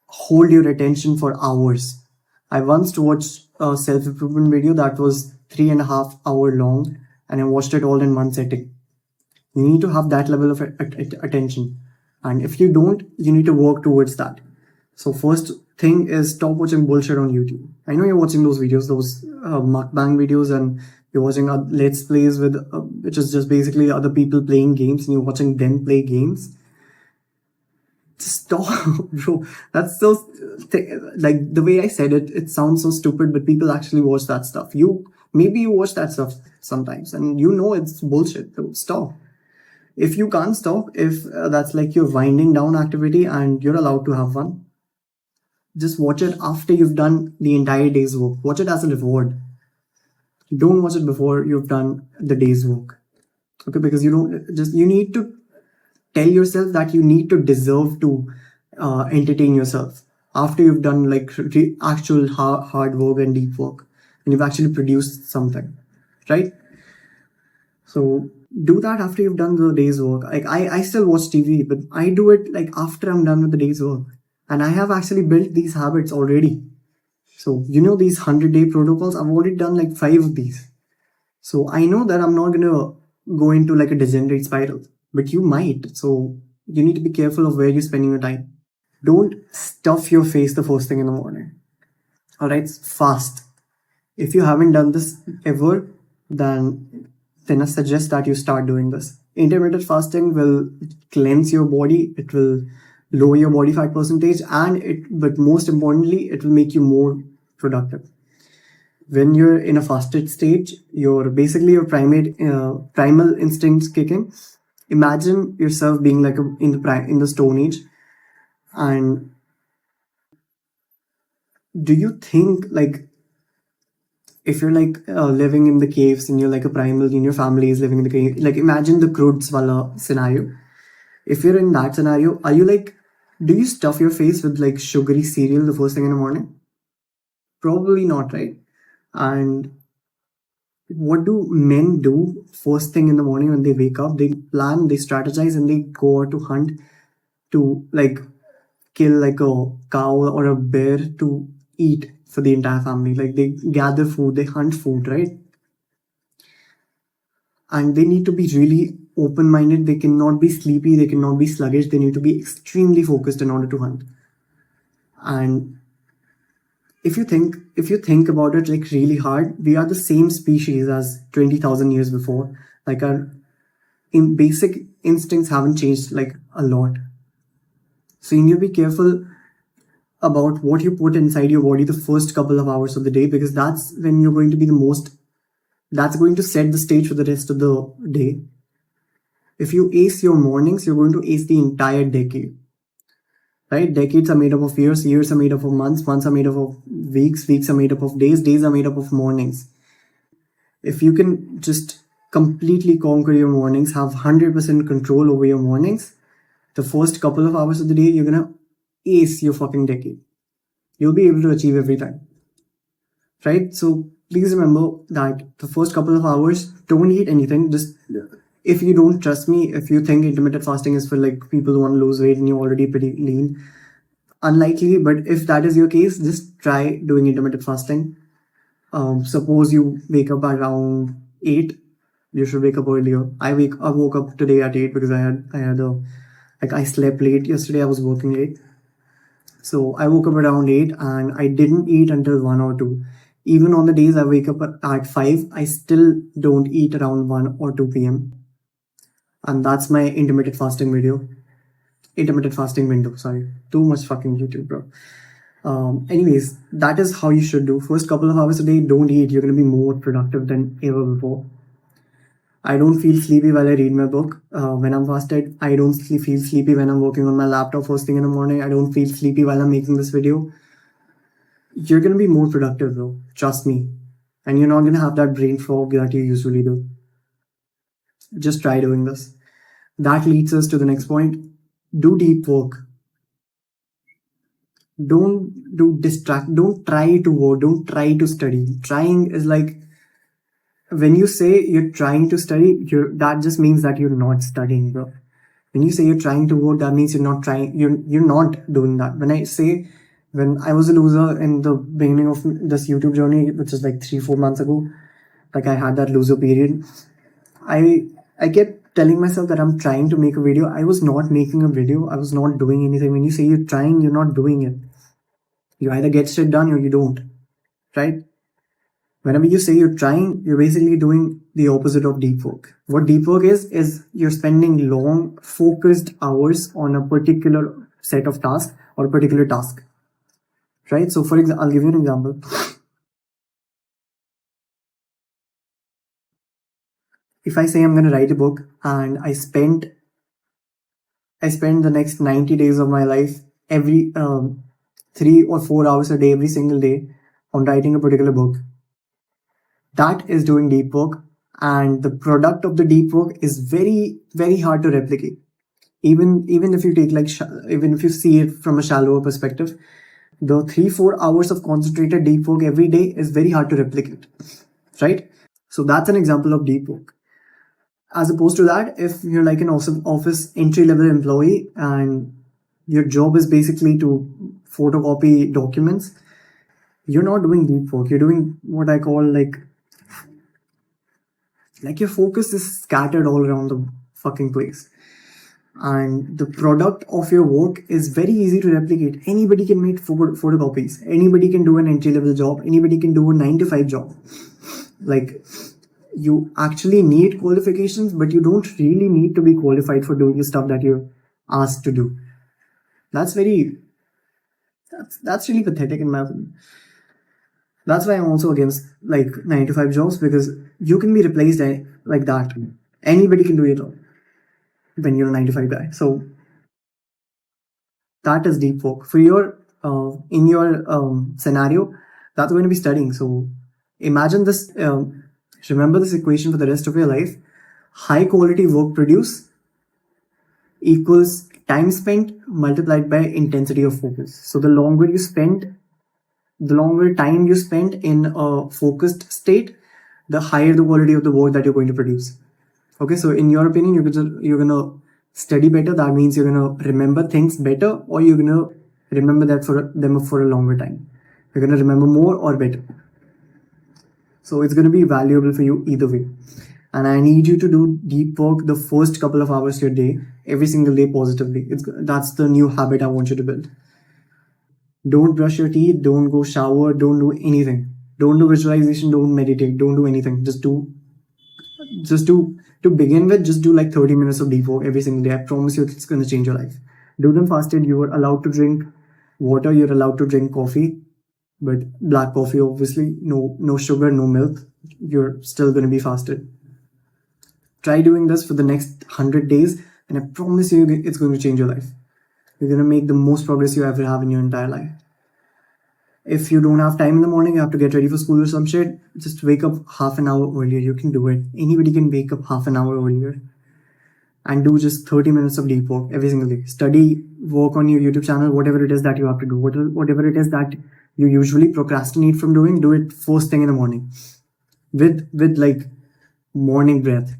hold your attention for hours. I once watched a self-improvement video that was 3.5 hours long, and I watched it all in one setting. You need to have that level of attention. And if you don't, you need to work towards that. So first thing is, stop watching bullshit on YouTube. I know you're watching those videos, those mukbang videos, and you're watching let's plays with, which is just basically other people playing games, and you're watching them play games. Just stop, bro. That's so, like, the way I said it, it sounds so stupid, but people actually watch that stuff. Maybe you watch that stuff sometimes, and you know it's bullshit. So stop. If you can't stop, if that's like your winding down activity and you're allowed to have fun, just watch it after you've done the entire day's work. Watch it as a reward. Don't watch it before you've done the day's work. Okay, because you need to tell yourself that you need to deserve to entertain yourself after you've done like actual hard work and deep work, and you've actually produced something, right? So do that after you've done the day's work. Like, I still watch TV, but I do it like after I'm done with the day's work. And I have actually built these habits already. So, these 100-day protocols, I've already done like 5 of these. So I know that I'm not going to go into like a degenerate spiral, but you might. So You need to be careful of where you're spending your time. Don't stuff your face the first thing in the morning. All right, fast. If you haven't done this ever, then I suggest that you start doing this. Intermittent fasting will cleanse your body. It will lower your body fat percentage, but most importantly, it will make you more productive. When you're in a fasted stage, your primal instincts kick in. Imagine yourself being like in the Stone Age, and do you think like if you're like living in the caves and you're like a primal and your family is living in the cave, like imagine the Crudes wala scenario. If you're in that scenario, are you like, do you stuff your face with like sugary cereal the first thing in the morning? Probably not, right? And what do men do first thing in the morning when they wake up? They plan, they strategize, and they go out to hunt to like kill like a cow or a bear to eat for the entire family. Like they gather food, they hunt food, right? And they need to be really open minded. They cannot be sleepy, they cannot be sluggish, they need to be extremely focused in order to hunt. And if you think about it like really hard, we are the same species as 20,000 years before. Like our in basic instincts haven't changed like a lot. So you need to be careful about what you put inside your body the first couple of hours of the day, because that's when you're going to be the most, that's going to set the stage for the rest of the day. If you ace your mornings, you're going to ace the entire decade. Right? Decades are made up of years, years are made up of months, months are made up of weeks, weeks are made up of days, days are made up of mornings. If you can just completely conquer your mornings, have 100% control over your mornings, the first couple of hours of the day, you're gonna ace your fucking decade. You'll be able to achieve everything. Right? So please remember that the first couple of hours, don't eat anything. Just if you don't trust me, if you think intermittent fasting is for like people who want to lose weight and you're already pretty lean, unlikely. But if that is your case, just try doing intermittent fasting. Suppose you wake up around 8, you should wake up earlier. I woke up today at 8 because I slept late yesterday. I was working late, so I woke up around 8 and I didn't eat until 1 or 2. Even on the days I wake up at 5, I still don't eat around 1 or 2 p.m. And that's my intermittent fasting window. Sorry, too much fucking YouTube, bro. Anyways, that is how you should do. First couple of hours a day, don't eat. You're gonna be more productive than ever before. I don't feel sleepy while I read my book. When I'm fasted, I don't feel sleepy when I'm working on my laptop first thing in the morning. I don't feel sleepy while I'm making this video. You're gonna be more productive, bro. Trust me. And you're not gonna have that brain fog that you usually do. Just try doing this. That leads us to the next point. Do deep work. Don't try to work, don't try to study. Trying is like, when you say you're trying to study, that just means that you're not studying, bro. When you say you're trying to work, that means you're not trying, you're not doing that. When I was a loser in the beginning of this YouTube journey, which is like 3-4 months ago, like I had that loser period, I kept telling myself that I'm trying to make a video. I was not making a video. I was not doing anything. When you say you're trying, you're not doing it. You either get shit done or you don't, right? Whenever you say you're trying, you're basically doing the opposite of deep work. What deep work is you're spending long, focused hours on a particular set of tasks or a particular task, right? So, for example, I'll give you an example. If I say I'm going to write a book and I spend the next 90 days of my life every 3 or 4 hours a day, every single day on writing a particular book, that is doing deep work, and the product of the deep work is very, very hard to replicate. Even if you take like even if you see it from a shallower perspective, the 3-4 hours of concentrated deep work every day is very hard to replicate, right? So that's an example of deep work. As opposed to that, if you're like an office entry level employee and your job is basically to photocopy documents, you're not doing deep work. You're doing what I call like your focus is scattered all around the fucking place. and the product of your work is very easy to replicate. Anybody can make photocopies, anybody can do an entry level job, anybody can do a 9 to 5 job. Like, you actually need qualifications, but you don't really need to be qualified for doing the stuff that you're asked to do. That's very that's really pathetic in my opinion. That's why I'm also against like 9 to 5 jobs, because you can be replaced like that. Anybody can do your job when you're a 9 to 5 guy. So that is deep work. For your in your scenario, that's going to be studying. So imagine this. Remember this equation for the rest of your life: high quality work produced equals time spent multiplied by intensity of focus. So the longer time you spend in a focused state, the higher the quality of the work that you're going to produce. Okay, so in your opinion, you're gonna study better. That means you're gonna remember things better, or you're gonna remember them for a longer time. You're gonna remember more or better. So it's gonna be valuable for you either way. And I need you to do deep work the first couple of hours of your day, every single day positively. That's the new habit I want you to build. Don't brush your teeth, don't go shower, don't do anything. Don't do visualization, don't meditate, don't do anything. Just to begin with, just do like 30 minutes of deep work every single day. I promise you it's gonna change your life. Do them fasted. You are allowed to drink water, you're allowed to drink coffee, but black coffee obviously, no sugar, no milk. You're still gonna be fasted. Try doing this for the next 100 days, and I promise you it's going to change your life. You're going to make the most progress you ever have in your entire life. If you don't have time in the morning, you have to get ready for school or some shit, just wake up half an hour earlier. You can do it. Anybody can wake up half an hour earlier and do just 30 minutes of deep work every single day. Study, work on your YouTube channel, whatever it is that you have to do, whatever it is that you usually procrastinate from doing, do it first thing in the morning with like morning breath.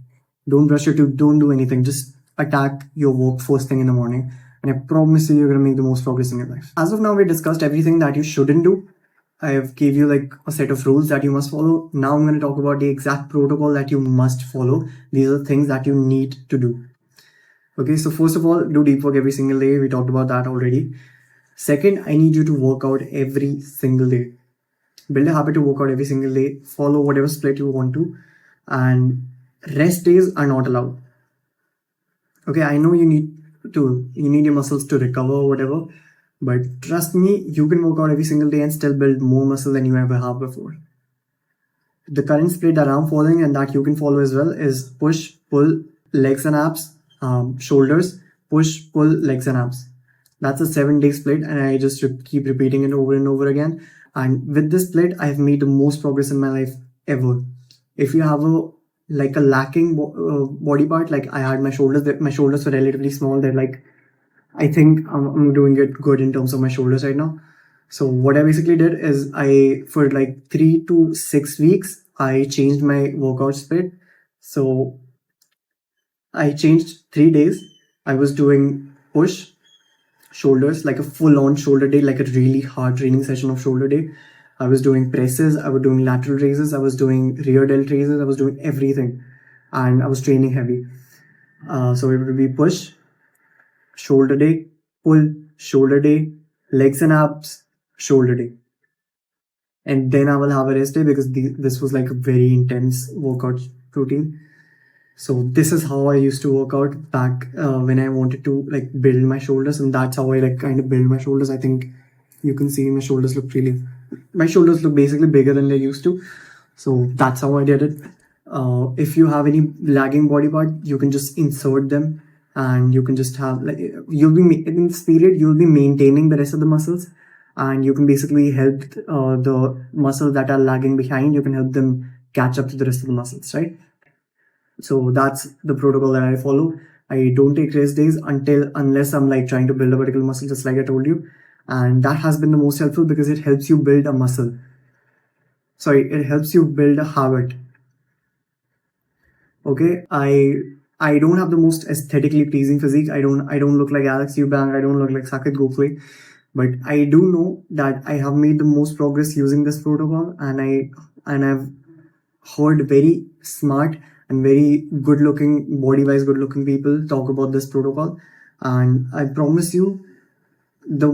Don't brush your teeth, don't do anything. Just attack your work first thing in the morning. And I promise you, you're going to make the most progress in your life. As of now, we discussed everything that you shouldn't do. I have gave you like a set of rules that you must follow. Now I'm going to talk about the exact protocol that you must follow. These are things that you need to do. Okay, so first of all, do deep work every single day. We talked about that already. Second, I need you to work out every single day. Build a habit to work out every single day. Follow whatever split you want to. And rest days are not allowed. Okay, I know you need your muscles to recover or whatever, but trust me, you can work out every single day and still build more muscle than you ever have before. The current split that I'm following and that you can follow as well is push, pull, legs and abs, shoulders, push, pull, legs and abs. That's a 7-day split, and I just keep repeating it over and over again. And with this split, I've made the most progress in my life ever. If you have a lacking body part, like I had my shoulders were relatively small. They're like, I think I'm doing it good in terms of my shoulders right now. So what I basically did is for like 3 to 6 weeks, I changed my workout split. So I changed 3 days. I was doing push, shoulders, like a full-on shoulder day, like a really hard training session of shoulder day. I was doing presses, I was doing lateral raises, I was doing rear delt raises, I was doing everything, and I was training heavy. So it would be push, shoulder day, pull, shoulder day, legs and abs, shoulder day. And then I will have a rest day, because this was like a very intense workout routine. So this is how I used to work out back when I wanted to like build my shoulders, and that's how I like kind of build my shoulders. I think you can see my shoulders look basically bigger than they used to. So that's how I did it. If you have any lagging body part, you can just insert them, and you can just have like, in this period you'll be maintaining the rest of the muscles, and you can basically help the muscles that are lagging behind, you can help them catch up to the rest of the muscles, right? So that's the protocol that I follow. I don't take rest days unless I'm like trying to build a particular muscle, just like I told you. And that has been the most helpful, because it helps you build a muscle. It helps you build a habit. Okay, I don't have the most aesthetically pleasing physique. I don't look like Alex Eubank. I don't look like Saket Gokhale. But I do know that I have made the most progress using this protocol, and I've heard very smart and very good looking, body wise good looking people talk about this protocol. And I promise you, the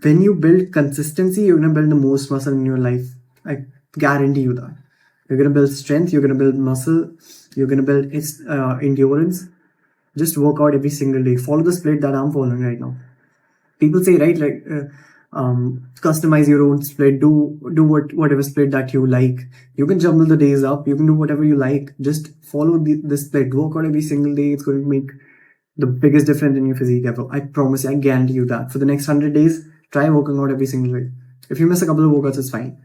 when you build consistency, you're gonna build the most muscle in your life. I guarantee you that. You're gonna build strength, you're gonna build muscle, you're gonna build endurance. Just work out every single day. Follow the split that I'm following right now. People say, right, like customize your own split. Do whatever split that you like. You can jumble the days up. You can do whatever you like. Just follow the split. Work out every single day. It's going to make the biggest difference in your physique ever. I promise you, I guarantee you that. For the next 100 days, try working out every single day. If you miss a couple of workouts, it's fine.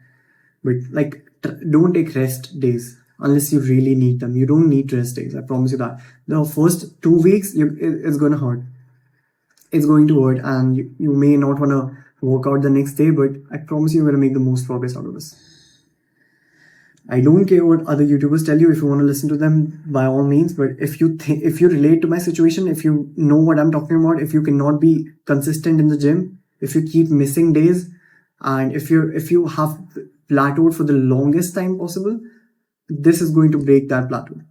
But like, don't take rest days unless you really need them. You don't need rest days. I promise you that. The first 2 weeks, it's gonna hurt. It's going to hurt, and you may not wanna work out the next day. But I promise you, you're gonna make the most progress out of this. I don't care what other YouTubers tell you. If you want to listen to them, by all means. But if you relate to my situation, if you know what I'm talking about, if you cannot be consistent in the gym, if you keep missing days, and if you have plateaued for the longest time possible, this is going to break that plateau.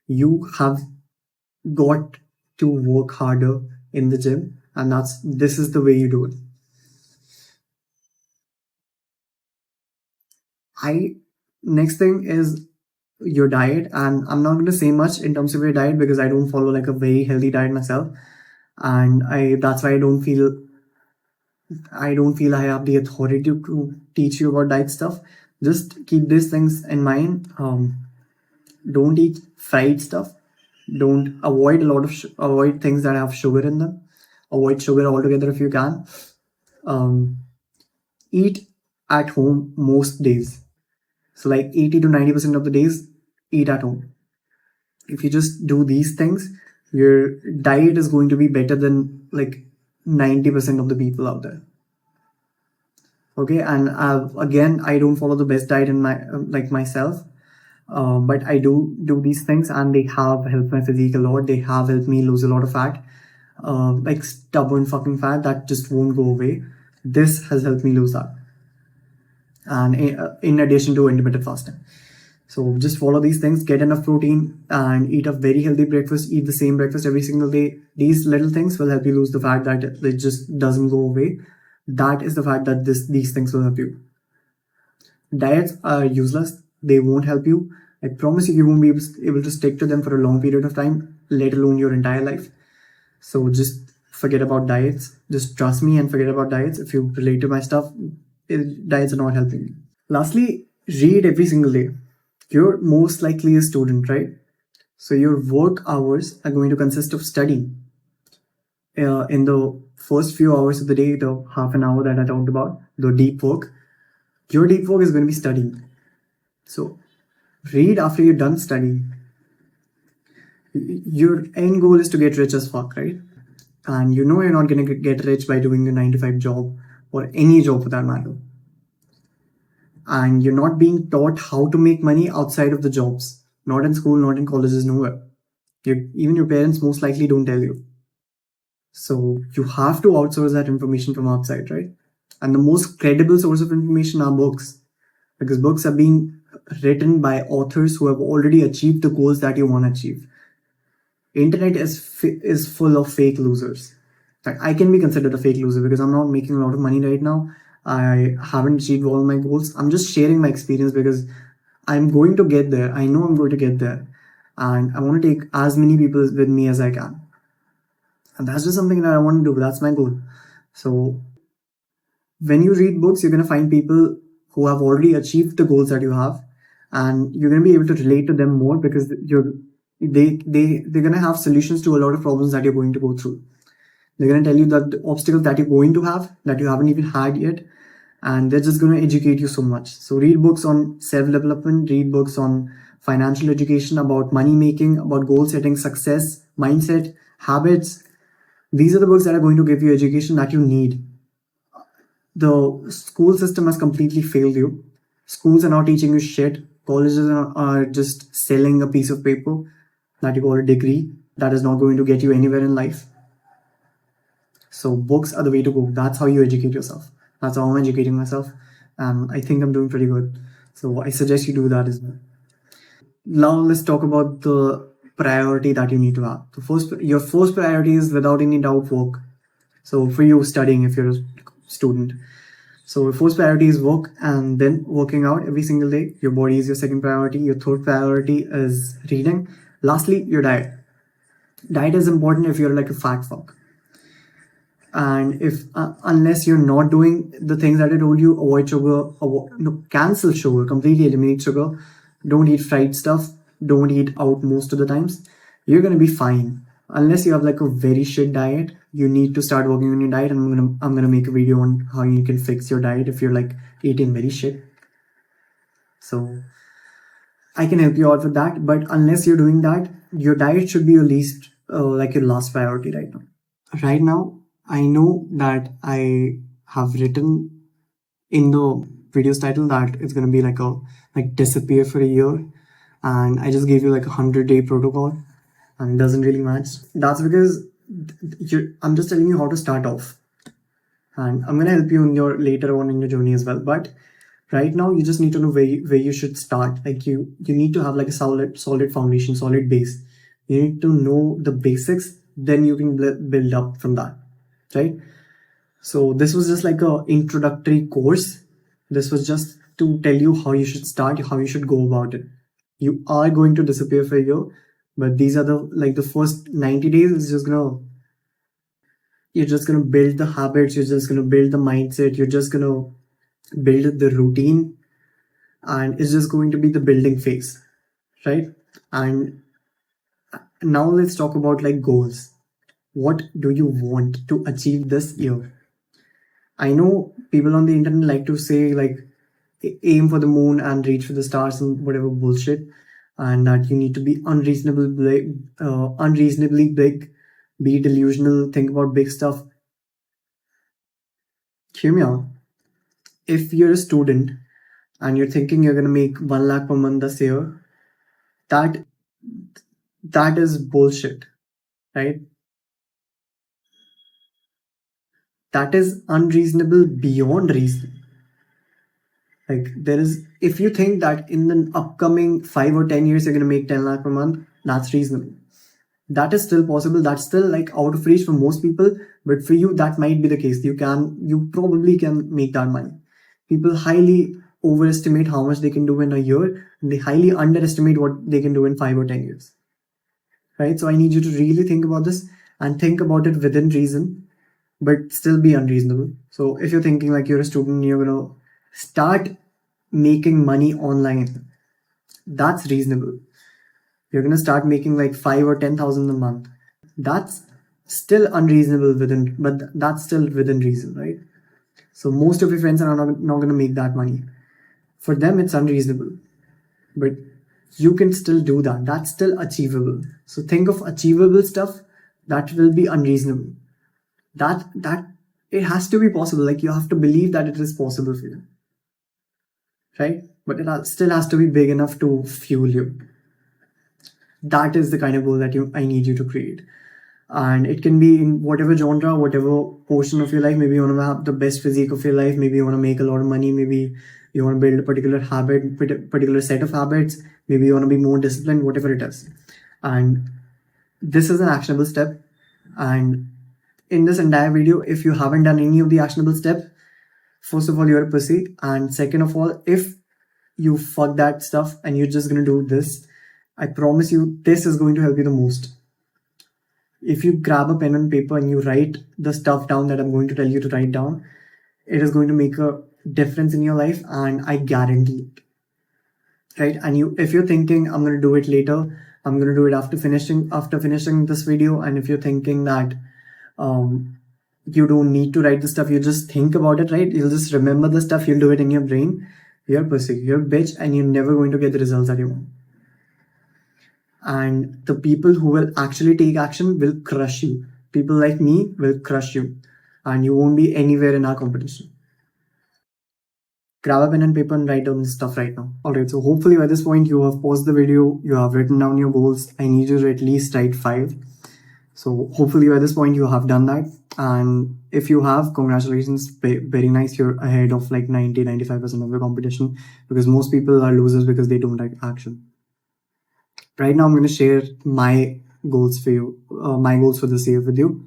You have got to work harder in the gym, and this is the way you do it. Next thing is your diet, and I'm not going to say much in terms of your diet because I don't follow like a very healthy diet myself, and that's why I don't feel I have the authority to teach you about diet stuff. Just keep these things in mind. Don't eat fried stuff. Don't avoid a lot of avoid things that have sugar in them. Avoid sugar altogether if you can. Eat at home most days. So like 80 to 90% of the days, eat at home. If you just do these things, your diet is going to be better than like 90% of the people out there. Okay, and again, I don't follow the best diet in my like myself, but I do these things, and they have helped my physique a lot. They have helped me lose a lot of fat, like stubborn fucking fat that just won't go away. This has helped me lose that, and in addition to intermittent fasting. So just follow these things, get enough protein, and eat a very healthy breakfast. Eat the same breakfast every single day. These little things will help you lose the fat that it just doesn't go away. That is the fact that these things will help you. Diets are useless. They won't help you. I promise you won't be able to stick to them for a long period of time, let alone your entire life. So just forget about diets. Just trust me and forget about diets. If you relate to my stuff, diets are not helping you. Lastly, read every single day. You're most likely a student, right? So your work hours are going to consist of studying. In the first few hours of the day, the half an hour that I talked about, the deep work, your deep work is going to be studying. So read after you're done studying. Your end goal is to get rich as fuck, right? And you know you're not going to get rich by doing a 9 to 5 job or any job for that matter. And you're not being taught how to make money outside of the jobs. Not in school, not in colleges, nowhere. Even your parents most likely don't tell you. So you have to outsource that information from outside, right? And the most credible source of information are books, because books are being written by authors who have already achieved the goals that you want to achieve. Internet is full of fake losers. Like, I can be considered a fake loser because I'm not making a lot of money right now. I haven't achieved all my goals. I'm just sharing my experience because I'm going to get there. I know I'm going to get there, and I want to take as many people with me as I can. And that's just something that I want to do. That's my goal. So when you read books, you're going to find people who have already achieved the goals that you have, and you're going to be able to relate to them more because they're going to have solutions to a lot of problems that you're going to go through. They're going to tell you that the obstacles that you're going to have that you haven't even had yet, and they're just going to educate you so much. So read books on self-development, read books on financial education, about money making, about goal setting, success, mindset, habits. These are the books that are going to give you education that you need. The school system has completely failed you. Schools are not teaching you shit. Colleges are just selling a piece of paper that you call a degree that is not going to get you anywhere in life. So books are the way to go. That's how you educate yourself. That's how I'm educating myself. and I think I'm doing pretty good. So I suggest you do that as well. Now let's talk about the priority that you need to have. Your first priority is without any doubt work. So for you studying, if you're a student, so your first priority is work, and then working out every single day. Your body is your second priority. Your third priority is reading. Lastly, your diet. Diet is important if you're like a fat fuck. And if unless you're not doing the things that I told you, avoid sugar, no, cancel sugar, completely eliminate sugar. Don't eat fried stuff. Don't eat out most of the times. You're gonna be fine. Unless you have like a very shit diet, you need to start working on your diet. And I'm gonna make a video on how you can fix your diet if you're like eating very shit. So I can help you out with that. But unless you're doing that, your diet should be your least like your last priority right now. Right now, I know that I have written in the video's title that it's gonna be like a disappear for a year, and I just gave you like 100-day protocol, and it doesn't really match. That's because I'm just telling you how to start off, and I'm gonna help you in your later on in your journey as well. But right now, you just need to know where you should start. Like you need to have like a solid foundation, solid base. You need to know the basics, then you can build up from that, right? So this was just like a introductory course. This was just to tell you how you should start, how you should go about it. You are going to disappear for a year, but these are the first 90 days is just gonna you're just gonna build the habits, you're just gonna build the mindset, you're just gonna build the routine, and it's just going to be the building phase, right? And now let's talk about like goals. What do you want to achieve this year? I know people on the internet like to say like aim for the moon and reach for the stars and whatever bullshit, and that you need to be unreasonably big, be delusional, think about big stuff. Hear me out. If you're a student and you're thinking you're gonna make 1 lakh per month this year, that that is bullshit, right? That is unreasonable beyond reason. Like there is, if you think that in the upcoming 5 or 10 years you're gonna make 10 lakh per month, that's reasonable. That is still possible. That's still like out of reach for most people, but for you that might be the case. You probably can make that money. People highly overestimate how much they can do in a year, and they highly underestimate what they can do in 5 or 10 years. Right? So I need you to really think about this and think about it within reason, but still be unreasonable. So if you're thinking like you're a student, you're gonna start making money online, that's reasonable. You're gonna start making like 5 or 10,000 a month. That's still unreasonable but that's still within reason, right? So most of your friends are not gonna make that money. For them, it's unreasonable, but you can still do that. That's still achievable. So think of achievable stuff that will be unreasonable. That it has to be possible. Like you have to believe that it is possible for you, right? But it still has to be big enough to fuel you. That is the kind of goal that I need you to create. And it can be in whatever genre, whatever portion of your life. Maybe you want to have the best physique of your life. Maybe you want to make a lot of money. Maybe you want to build a particular habit, particular set of habits. Maybe you want to be more disciplined, whatever it is. And this is an actionable step. And in this entire video, if you haven't done any of the actionable steps, first of all, you're a pussy. And second of all, if you fuck that stuff and you're just going to do this, I promise you, this is going to help you the most. If you grab a pen and paper and you write the stuff down that I'm going to tell you to write down, it is going to make a difference in your life, and I guarantee it. Right? And if you're thinking I'm going to do it later, I'm going to do it after finishing this video, and if you're thinking that you don't need to write the stuff, you just think about it, right? You'll just remember the stuff, you'll do it in your brain. You're a pussy, you're a bitch, and you're never going to get the results that you want. And the people who will actually take action will crush you. People like me will crush you, and you won't be anywhere in our competition. Grab a pen and paper and write down this stuff right now. Alright, so hopefully by this point you have paused the video, you have written down your goals. I need you to at least write 5. So hopefully by this point you have done that. And if you have, congratulations, very nice. You're ahead of like 90-95% of the competition, because most people are losers because they don't take action. Right now I'm going to share my goals for you, my goals for this year with you.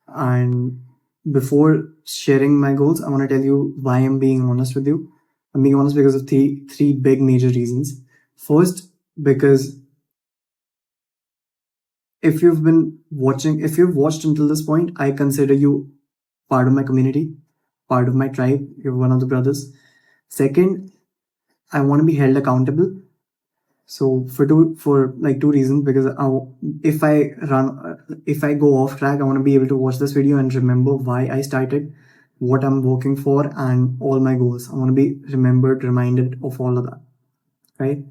And before sharing my goals, I want to tell you why I'm being honest with you. I'm being honest because of three big major reasons. First, because if you've watched until this point, I consider you part of my community, part of my tribe. You're one of the brothers. Second, I want to be held accountable. So for like two reasons, because if I go off track, I want to be able to watch this video and remember why I started, what I'm working for, and all my goals. I want to be reminded of all of that, right?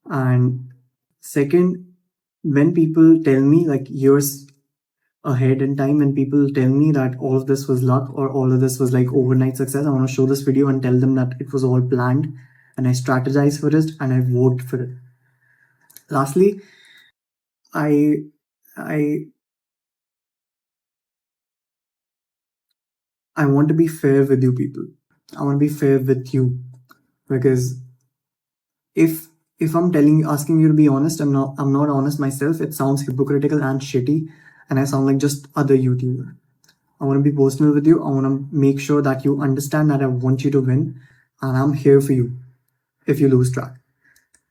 And second, when people tell me like years ahead in time, when people tell me that all of this was luck or all of this was like overnight success, I want to show this video and tell them that it was all planned and I strategized for it and I worked for it. Lastly, I I I want to be fair with you people. I want to be fair with you, because if I'm asking you to be honest, I'm not honest myself. It sounds hypocritical and shitty, and I sound like just other YouTuber. I want to be personal with you. I want to make sure that you understand that I want you to win, and I'm here for you if you lose track.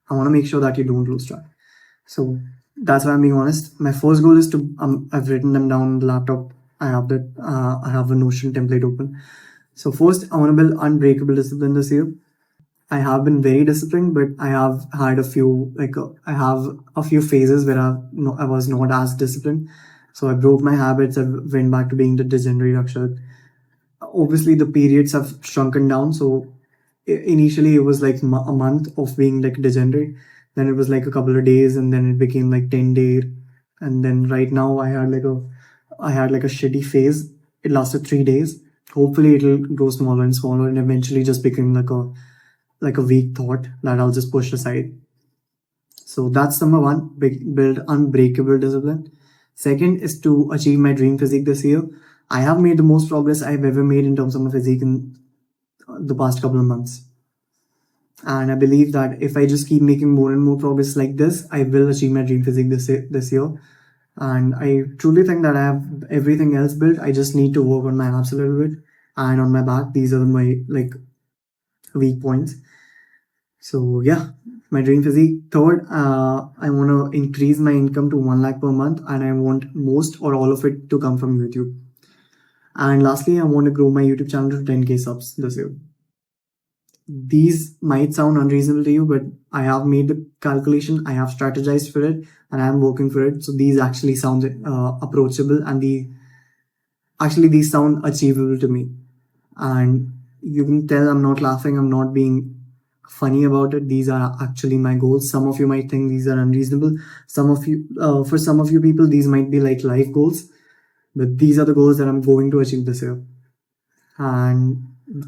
I want to make sure that you don't lose track. So that's why I'm being honest. My first goal is to I've written them down on the laptop. I have a Notion template open. So first, I want to build unbreakable discipline this year. I have been very disciplined, but I have had I have a few phases where I was not as disciplined. So I broke my habits. I went back to being the degenerate Akshath. Obviously, the periods have shrunken down. So initially, it was like a month of being like degenerate. Then it was like a couple of days, and then it became like 10 days. And then right now, I had like a shitty phase. It lasted 3 days. Hopefully, it'll grow smaller and smaller, and eventually just become like a weak thought that I'll just push aside. So that's number one, build unbreakable discipline. Second is to achieve my dream physique this year. I have made the most progress I've ever made in terms of my physique in the past couple of months. And I believe that if I just keep making more and more progress like this, I will achieve my dream physique this year. And I truly think that I have everything else built. I just need to work on my abs a little bit and on my back. These are my like weak points. So yeah, my dream physique. Third, I want to increase my income to 1 lakh per month, and I want most or all of it to come from YouTube. And lastly, I want to grow my YouTube channel to 10k subs this year. These might sound unreasonable to you, but I have made the calculation, I have strategized for it, and I am working for it. So these actually sound approachable, and these sound achievable to me. And you can tell I'm not laughing, I'm not being funny about it. These are actually my goals. Some of you might think these are unreasonable. For some of you people, these might be like life goals, but these are the goals that I'm going to achieve this year. And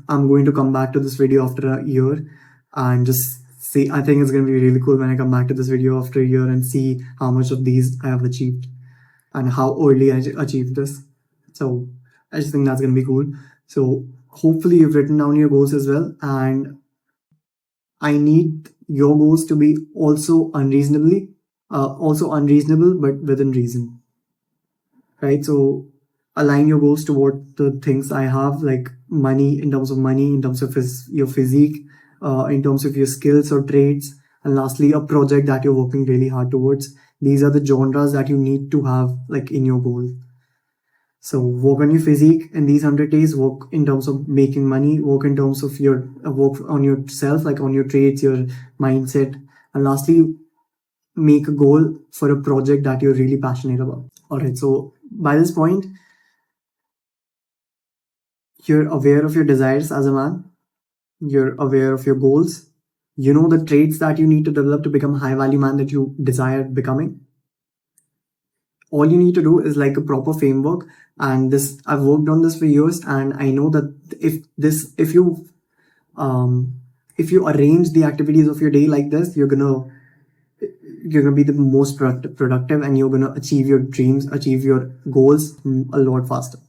I'm going to come back to this video after a year and just see. I think it's going to be really cool when I come back to this video after a year and see how much of these I have achieved and how early I achieved this. So I just think that's going to be cool. So hopefully you've written down your goals as well, and I need your goals to be also unreasonable, but within reason, right? So align your goals to what the things I have, like money, in terms of money, in terms of your physique, in terms of your skills or traits, and lastly, a project that you're working really hard towards. These are the genres that you need to have like in your goal. So work on your physique in these 100 days, work in terms of making money, work in terms of your work on yourself, like on your traits, your mindset, and lastly, make a goal for a project that you're really passionate about. All right. So by this point, you're aware of your desires as a man. You're aware of your goals. You know the traits that you need to develop to become a high value man that you desire becoming. All you need to do is like a proper framework, and this I've worked on this for years, and I know that if you arrange the activities of your day like this, you're gonna be the most productive, and you're gonna achieve your dreams, achieve your goals a lot faster.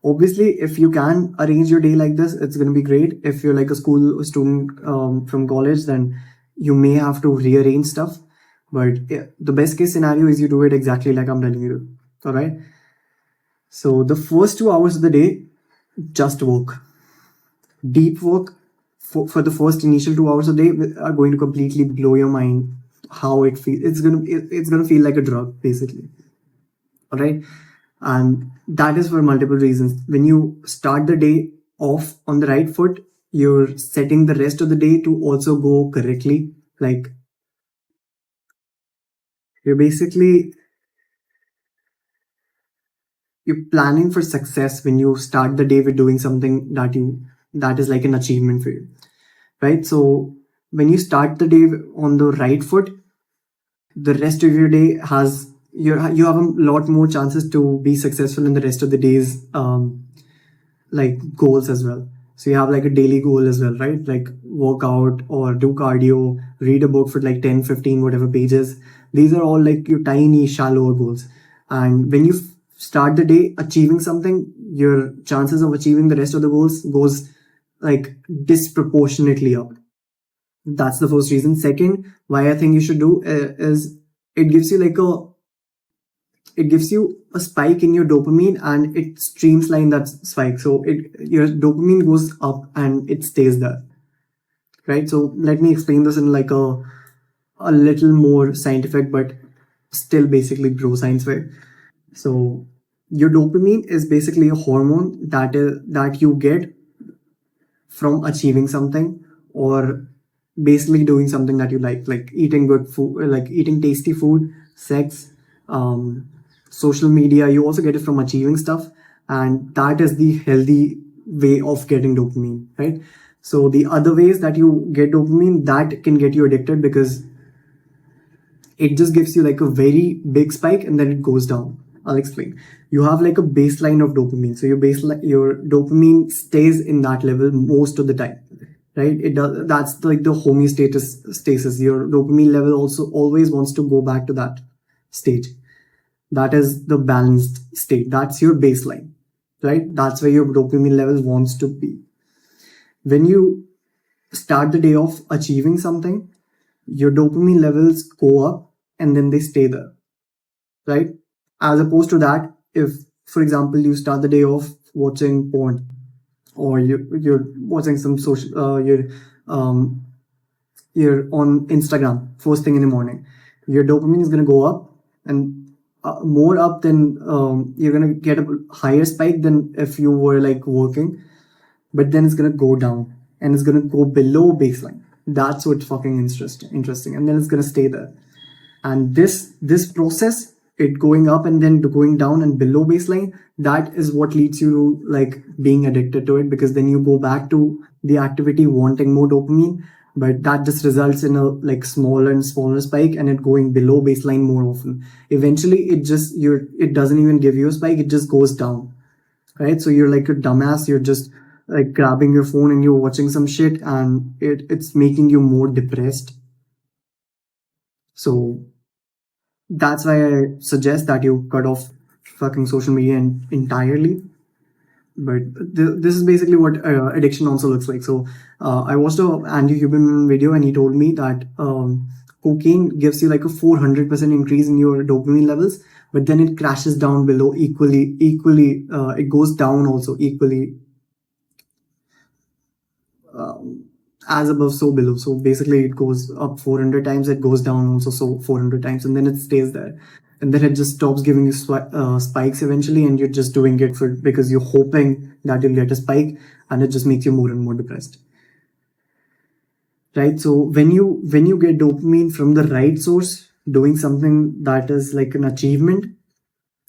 Obviously, if you can arrange your day like this, it's going to be great. If you're like a school student from college, then you may have to rearrange stuff. But yeah, the best case scenario is you do it exactly like I'm telling you to. All right. So the first 2 hours of the day, just work. Deep work for the first initial 2 hours a day are going to completely blow your mind. How it feels. It's gonna feel like a drug, basically. All right. And that is for multiple reasons. When you start the day off on the right foot, you're setting the rest of the day to also go correctly. Like, you're basically you're planning for success when you start the day with doing something that is like an achievement for you, right? So when you start the day on the right foot, the rest of your day has you have a lot more chances to be successful in the rest of the day's like goals as well. So you have like a daily goal as well, right? Like work out or do cardio, read a book for like 10, 15, whatever pages. These are all like your tiny, shallower goals. And when you start the day achieving something, your chances of achieving the rest of the goals goes like disproportionately up. That's the first reason. Second, why I think you should do is it gives you like it gives you a spike in your dopamine, and it streamlines that spike. So your dopamine goes up and it stays there. Right. So let me explain this in like a little more scientific, but still basically bro science way. So your dopamine is basically a hormone that you get from achieving something, or basically doing something that you like eating good food, like eating tasty food, sex, social media. You also get it from achieving stuff, and that is the healthy way of getting dopamine, right? So the other ways that you get dopamine that can get you addicted, because it just gives you like a very big spike and then it goes down. I'll explain. You have like a baseline of dopamine. So your dopamine stays in that level most of the time, right? It does. That's like the homeostasis stasis. Your dopamine level also always wants to go back to that stage. That is the balanced state. That's your baseline, right? That's where your dopamine level wants to be. When you start the day off achieving something, your dopamine levels go up and then they stay there, right? As opposed to that, if, for example, you start the day off watching porn, or you're watching some social, you're on Instagram first thing in the morning, your dopamine is going to go up, and more up than you're going to get a higher spike than if you were like working, but then it's going to go down and it's going to go below baseline. That's what's fucking interesting, and then it's going to stay there. And this process, it going up and then going down and below baseline, that is what leads you to like being addicted to it, because then you go back to the activity wanting more dopamine, but that just results in a like smaller and smaller spike, and it going below baseline more often. Eventually it doesn't even give you a spike, it just goes down, right? So you're like a dumbass, you're just like grabbing your phone and you're watching some shit, and it's making you more depressed. So that's why I suggest that you cut off fucking social media entirely. But this is basically what addiction also looks like. So I watched a Andy Huberman video, and he told me that cocaine gives you like a 400% increase in your dopamine levels, but then it crashes down below equally. It goes down also equally, as above so below. So basically it goes up 400 times, it goes down also so 400 times, and then it stays there, and then it just stops giving you spikes eventually, and you're just doing it for because you're hoping that you'll get a spike, and it just makes you more and more depressed, right? So when you get dopamine from the right source, doing something that is like an achievement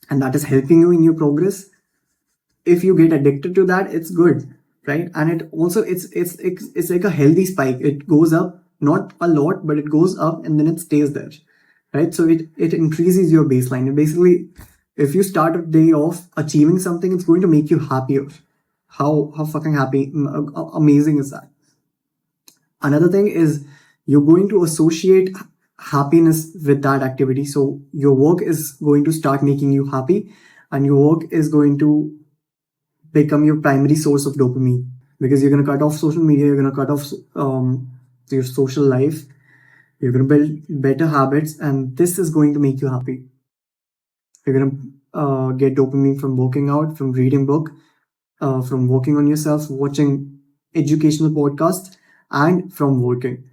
and that is helping you in your progress, if you get addicted to that, it's good, right? And it also it's like a healthy spike. It goes up, not a lot, but it goes up and then it stays there, right? So it increases your baseline. And basically, if you start a day off achieving something, it's going to make you happier. How fucking happy, amazing is that? Another thing is you're going to associate happiness with that activity. So your work is going to start making you happy, and your work is going to become your primary source of dopamine, because you're going to cut off social media, you're going to cut off your social life, you're going to build better habits, and this is going to make you happy. You're going to get dopamine from working out, from reading book, from working on yourself, watching educational podcasts, and from working.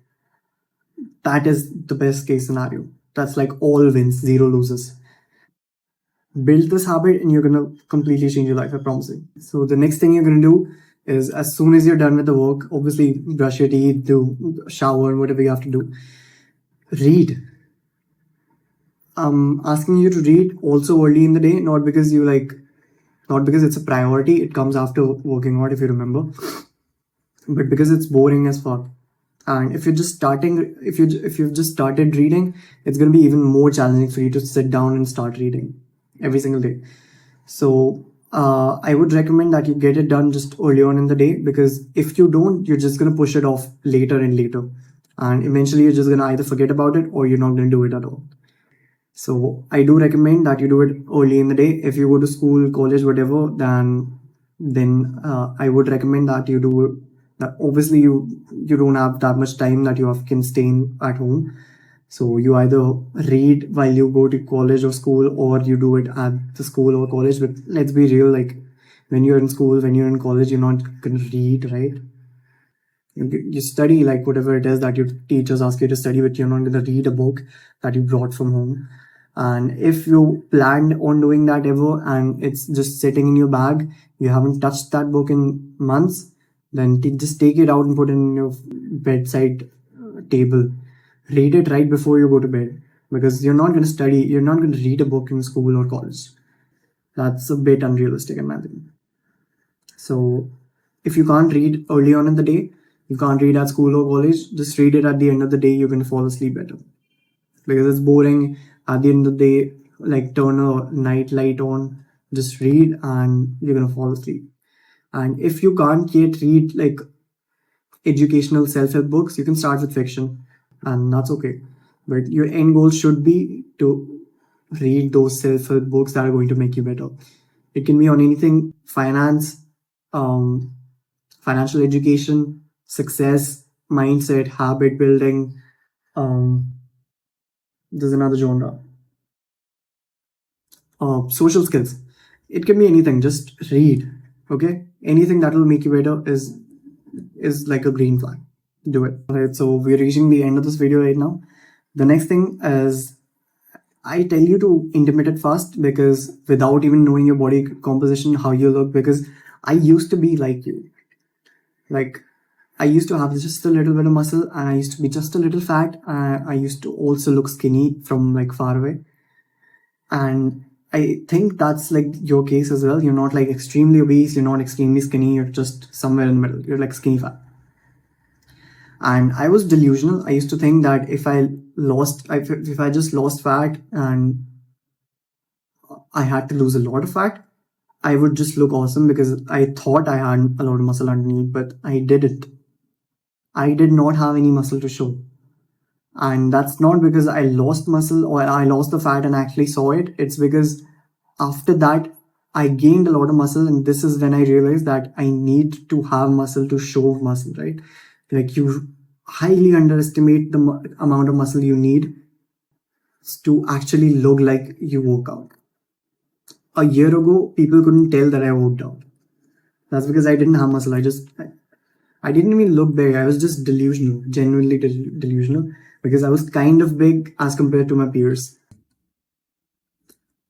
That is the best case scenario. That's like all wins, zero loses. Build this habit and you're going to completely change your life, I promise you. So the next thing you're going to do is, as soon as you're done with the work, obviously brush your teeth, do shower, whatever you have to do, read. I'm asking you to read also early in the day, not because you like, not because it's a priority, it comes after working out, if you remember, but because it's boring as fuck. And if you're just starting, if you've just started reading, it's going to be even more challenging for you to sit down and start reading every single day. So I would recommend that you get it done just early on in the day, because if you don't, you're just going to push it off later and later, and eventually you're just going to either forget about it or you're not going to do it at all. So I do recommend that you do it early in the day. If you go to school, college, whatever, then I would recommend that you do that. Obviously, you don't have that much time that can stay at home. So you either read while you go to college or school, or you do it at the school or college. But let's be real, like when you're in school, when you're in college, you're not gonna read, right? You study like whatever it is that your teachers ask you to study, but you're not going to read a book that you brought from home. And if you planned on doing that ever and it's just sitting in your bag, you haven't touched that book in months, then just take it out and put it in your bedside table. Read it right before you go to bed, because you're not going to study, you're not going to read a book in school or college. That's a bit unrealistic in my opinion. So if you can't read early on in the day, you can't read at school or college, just read it at the end of the day, you're going to fall asleep better. Because it's boring at the end of the day, like turn a night light on, just read and you're going to fall asleep. And if you can't yet read like educational self-help books, you can start with fiction, and that's okay. But your end goal should be to read those self-help books that are going to make you better. It can be on anything: finance, um, financial education, success, mindset, habit building. Um, there's another genre. Social skills. It can be anything. Just read. Okay. Anything that will make you better is like a green flag. Do it. Alright. So we're reaching the end of this video right now. The next thing is, I tell you to intermittent fast, because without even knowing your body composition, how you look, because I used to be like you. Like I used to have just a little bit of muscle, and I used to be just a little fat. I used to also look skinny from like far away. And I think that's like your case as well. You're not like extremely obese, you're not extremely skinny, you're just somewhere in the middle. You're like skinny fat. And I was delusional. I used to think that if I just lost fat and I had to lose a lot of fat, I would just look awesome, because I thought I had a lot of muscle underneath, but I didn't. I did not have any muscle to show. And that's not because I lost muscle or I lost the fat and actually saw it. It's because after that, I gained a lot of muscle. And this is when I realized that I need to have muscle to show muscle, right? Like you highly underestimate the amount of muscle you need to actually look like you work out. A year ago, people couldn't tell that I worked out. That's because I didn't have muscle. I didn't even look big. I was just delusional, genuinely delusional, because I was kind of big as compared to my peers.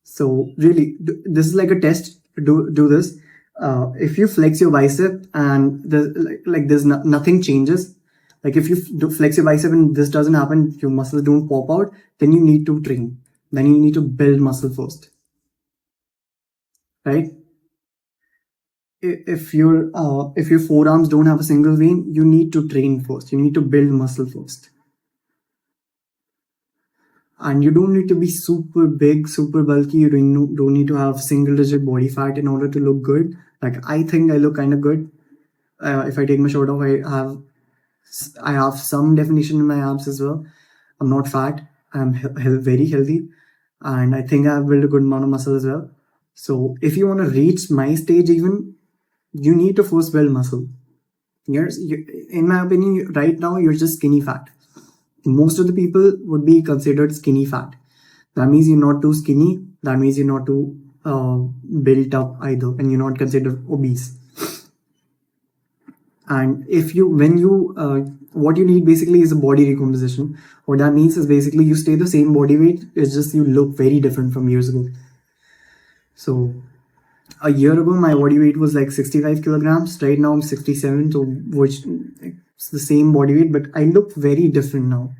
So really, this is like a test. Do this. If you flex your bicep and there's nothing changes, like if you flex your bicep and this doesn't happen, your muscles don't pop out, then you need to train. Then you need to build muscle first, right? If your forearms don't have a single vein, you need to train first. You need to build muscle first. And you don't need to be super big, super bulky. You don't need to have single digit body fat in order to look good. Like I think I look kind of good. If I take my shirt off, I have some definition in my abs as well. I'm not fat. I'm very healthy, and I think I've built a good amount of muscle as well. So if you want to reach my stage, even you need to first build muscle. In my opinion, right now you're just skinny fat. Most of the people would be considered skinny fat. That means you're not too skinny. That means you're not too built up either, and you're not considered obese. And if you, when you, what you need basically is a body recomposition. What that means is basically you stay the same body weight. It's just you look very different from years ago. So a year ago, my body weight was like 65 kilograms. Right now, I'm 67, so which it's the same body weight, but I look very different now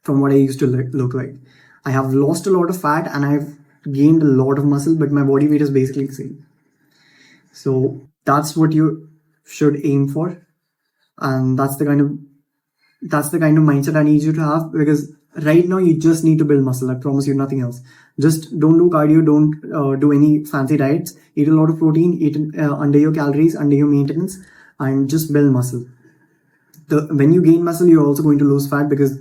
from what I used to look like. I have lost a lot of fat and I've gained a lot of muscle, but my body weight is basically the same. So that's what you should aim for, and that's the kind of mindset I need you to have, because right now you just need to build muscle. I promise you, nothing else. Just don't do cardio, don't do any fancy diets. Eat a lot of protein, eat under your calories, under your maintenance, and just build muscle. When you gain muscle, you're also going to lose fat, because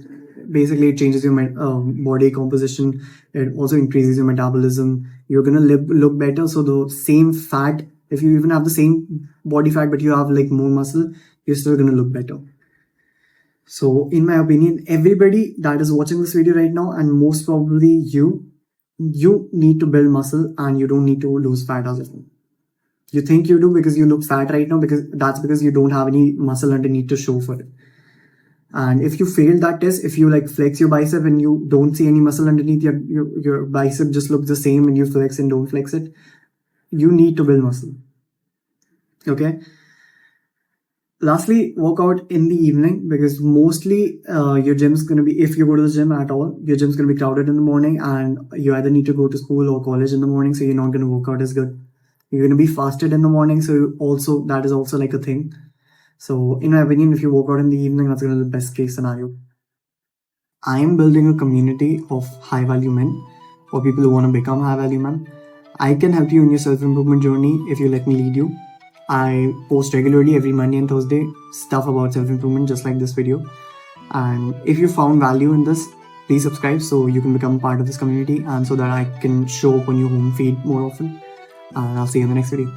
basically it changes your body composition. It also increases your metabolism. You're gonna look better. So the same fat, if you even have the same body fat but you have like more muscle, you're still gonna look better. So in my opinion, everybody that is watching this video right now, and most probably you need to build muscle, and you don't need to lose fat as well. You think you do because you look fat right now, because that's because you don't have any muscle underneath to show for it. And if you fail that test, if you like flex your bicep and you don't see any muscle underneath, your bicep just looks the same, and you flex and don't flex it, you need to build muscle. Okay. Lastly, work out in the evening, because mostly your gym's going to be, if you go to the gym at all, your gym's going to be crowded in the morning, and you either need to go to school or college in the morning, so you're not going to work out as good. You're going to be fasted in the morning, so also that is also like a thing. So in my opinion, if you work out in the evening, that's going to be the best case scenario. I am building a community of high value men, or people who want to become high value men. I can help you in your self-improvement journey if you let me lead you. I post regularly every Monday and Thursday stuff about self-improvement, just like this video. And if you found value in this, please subscribe so you can become part of this community, and so that I can show up on your home feed more often. And I'll see you in the next video.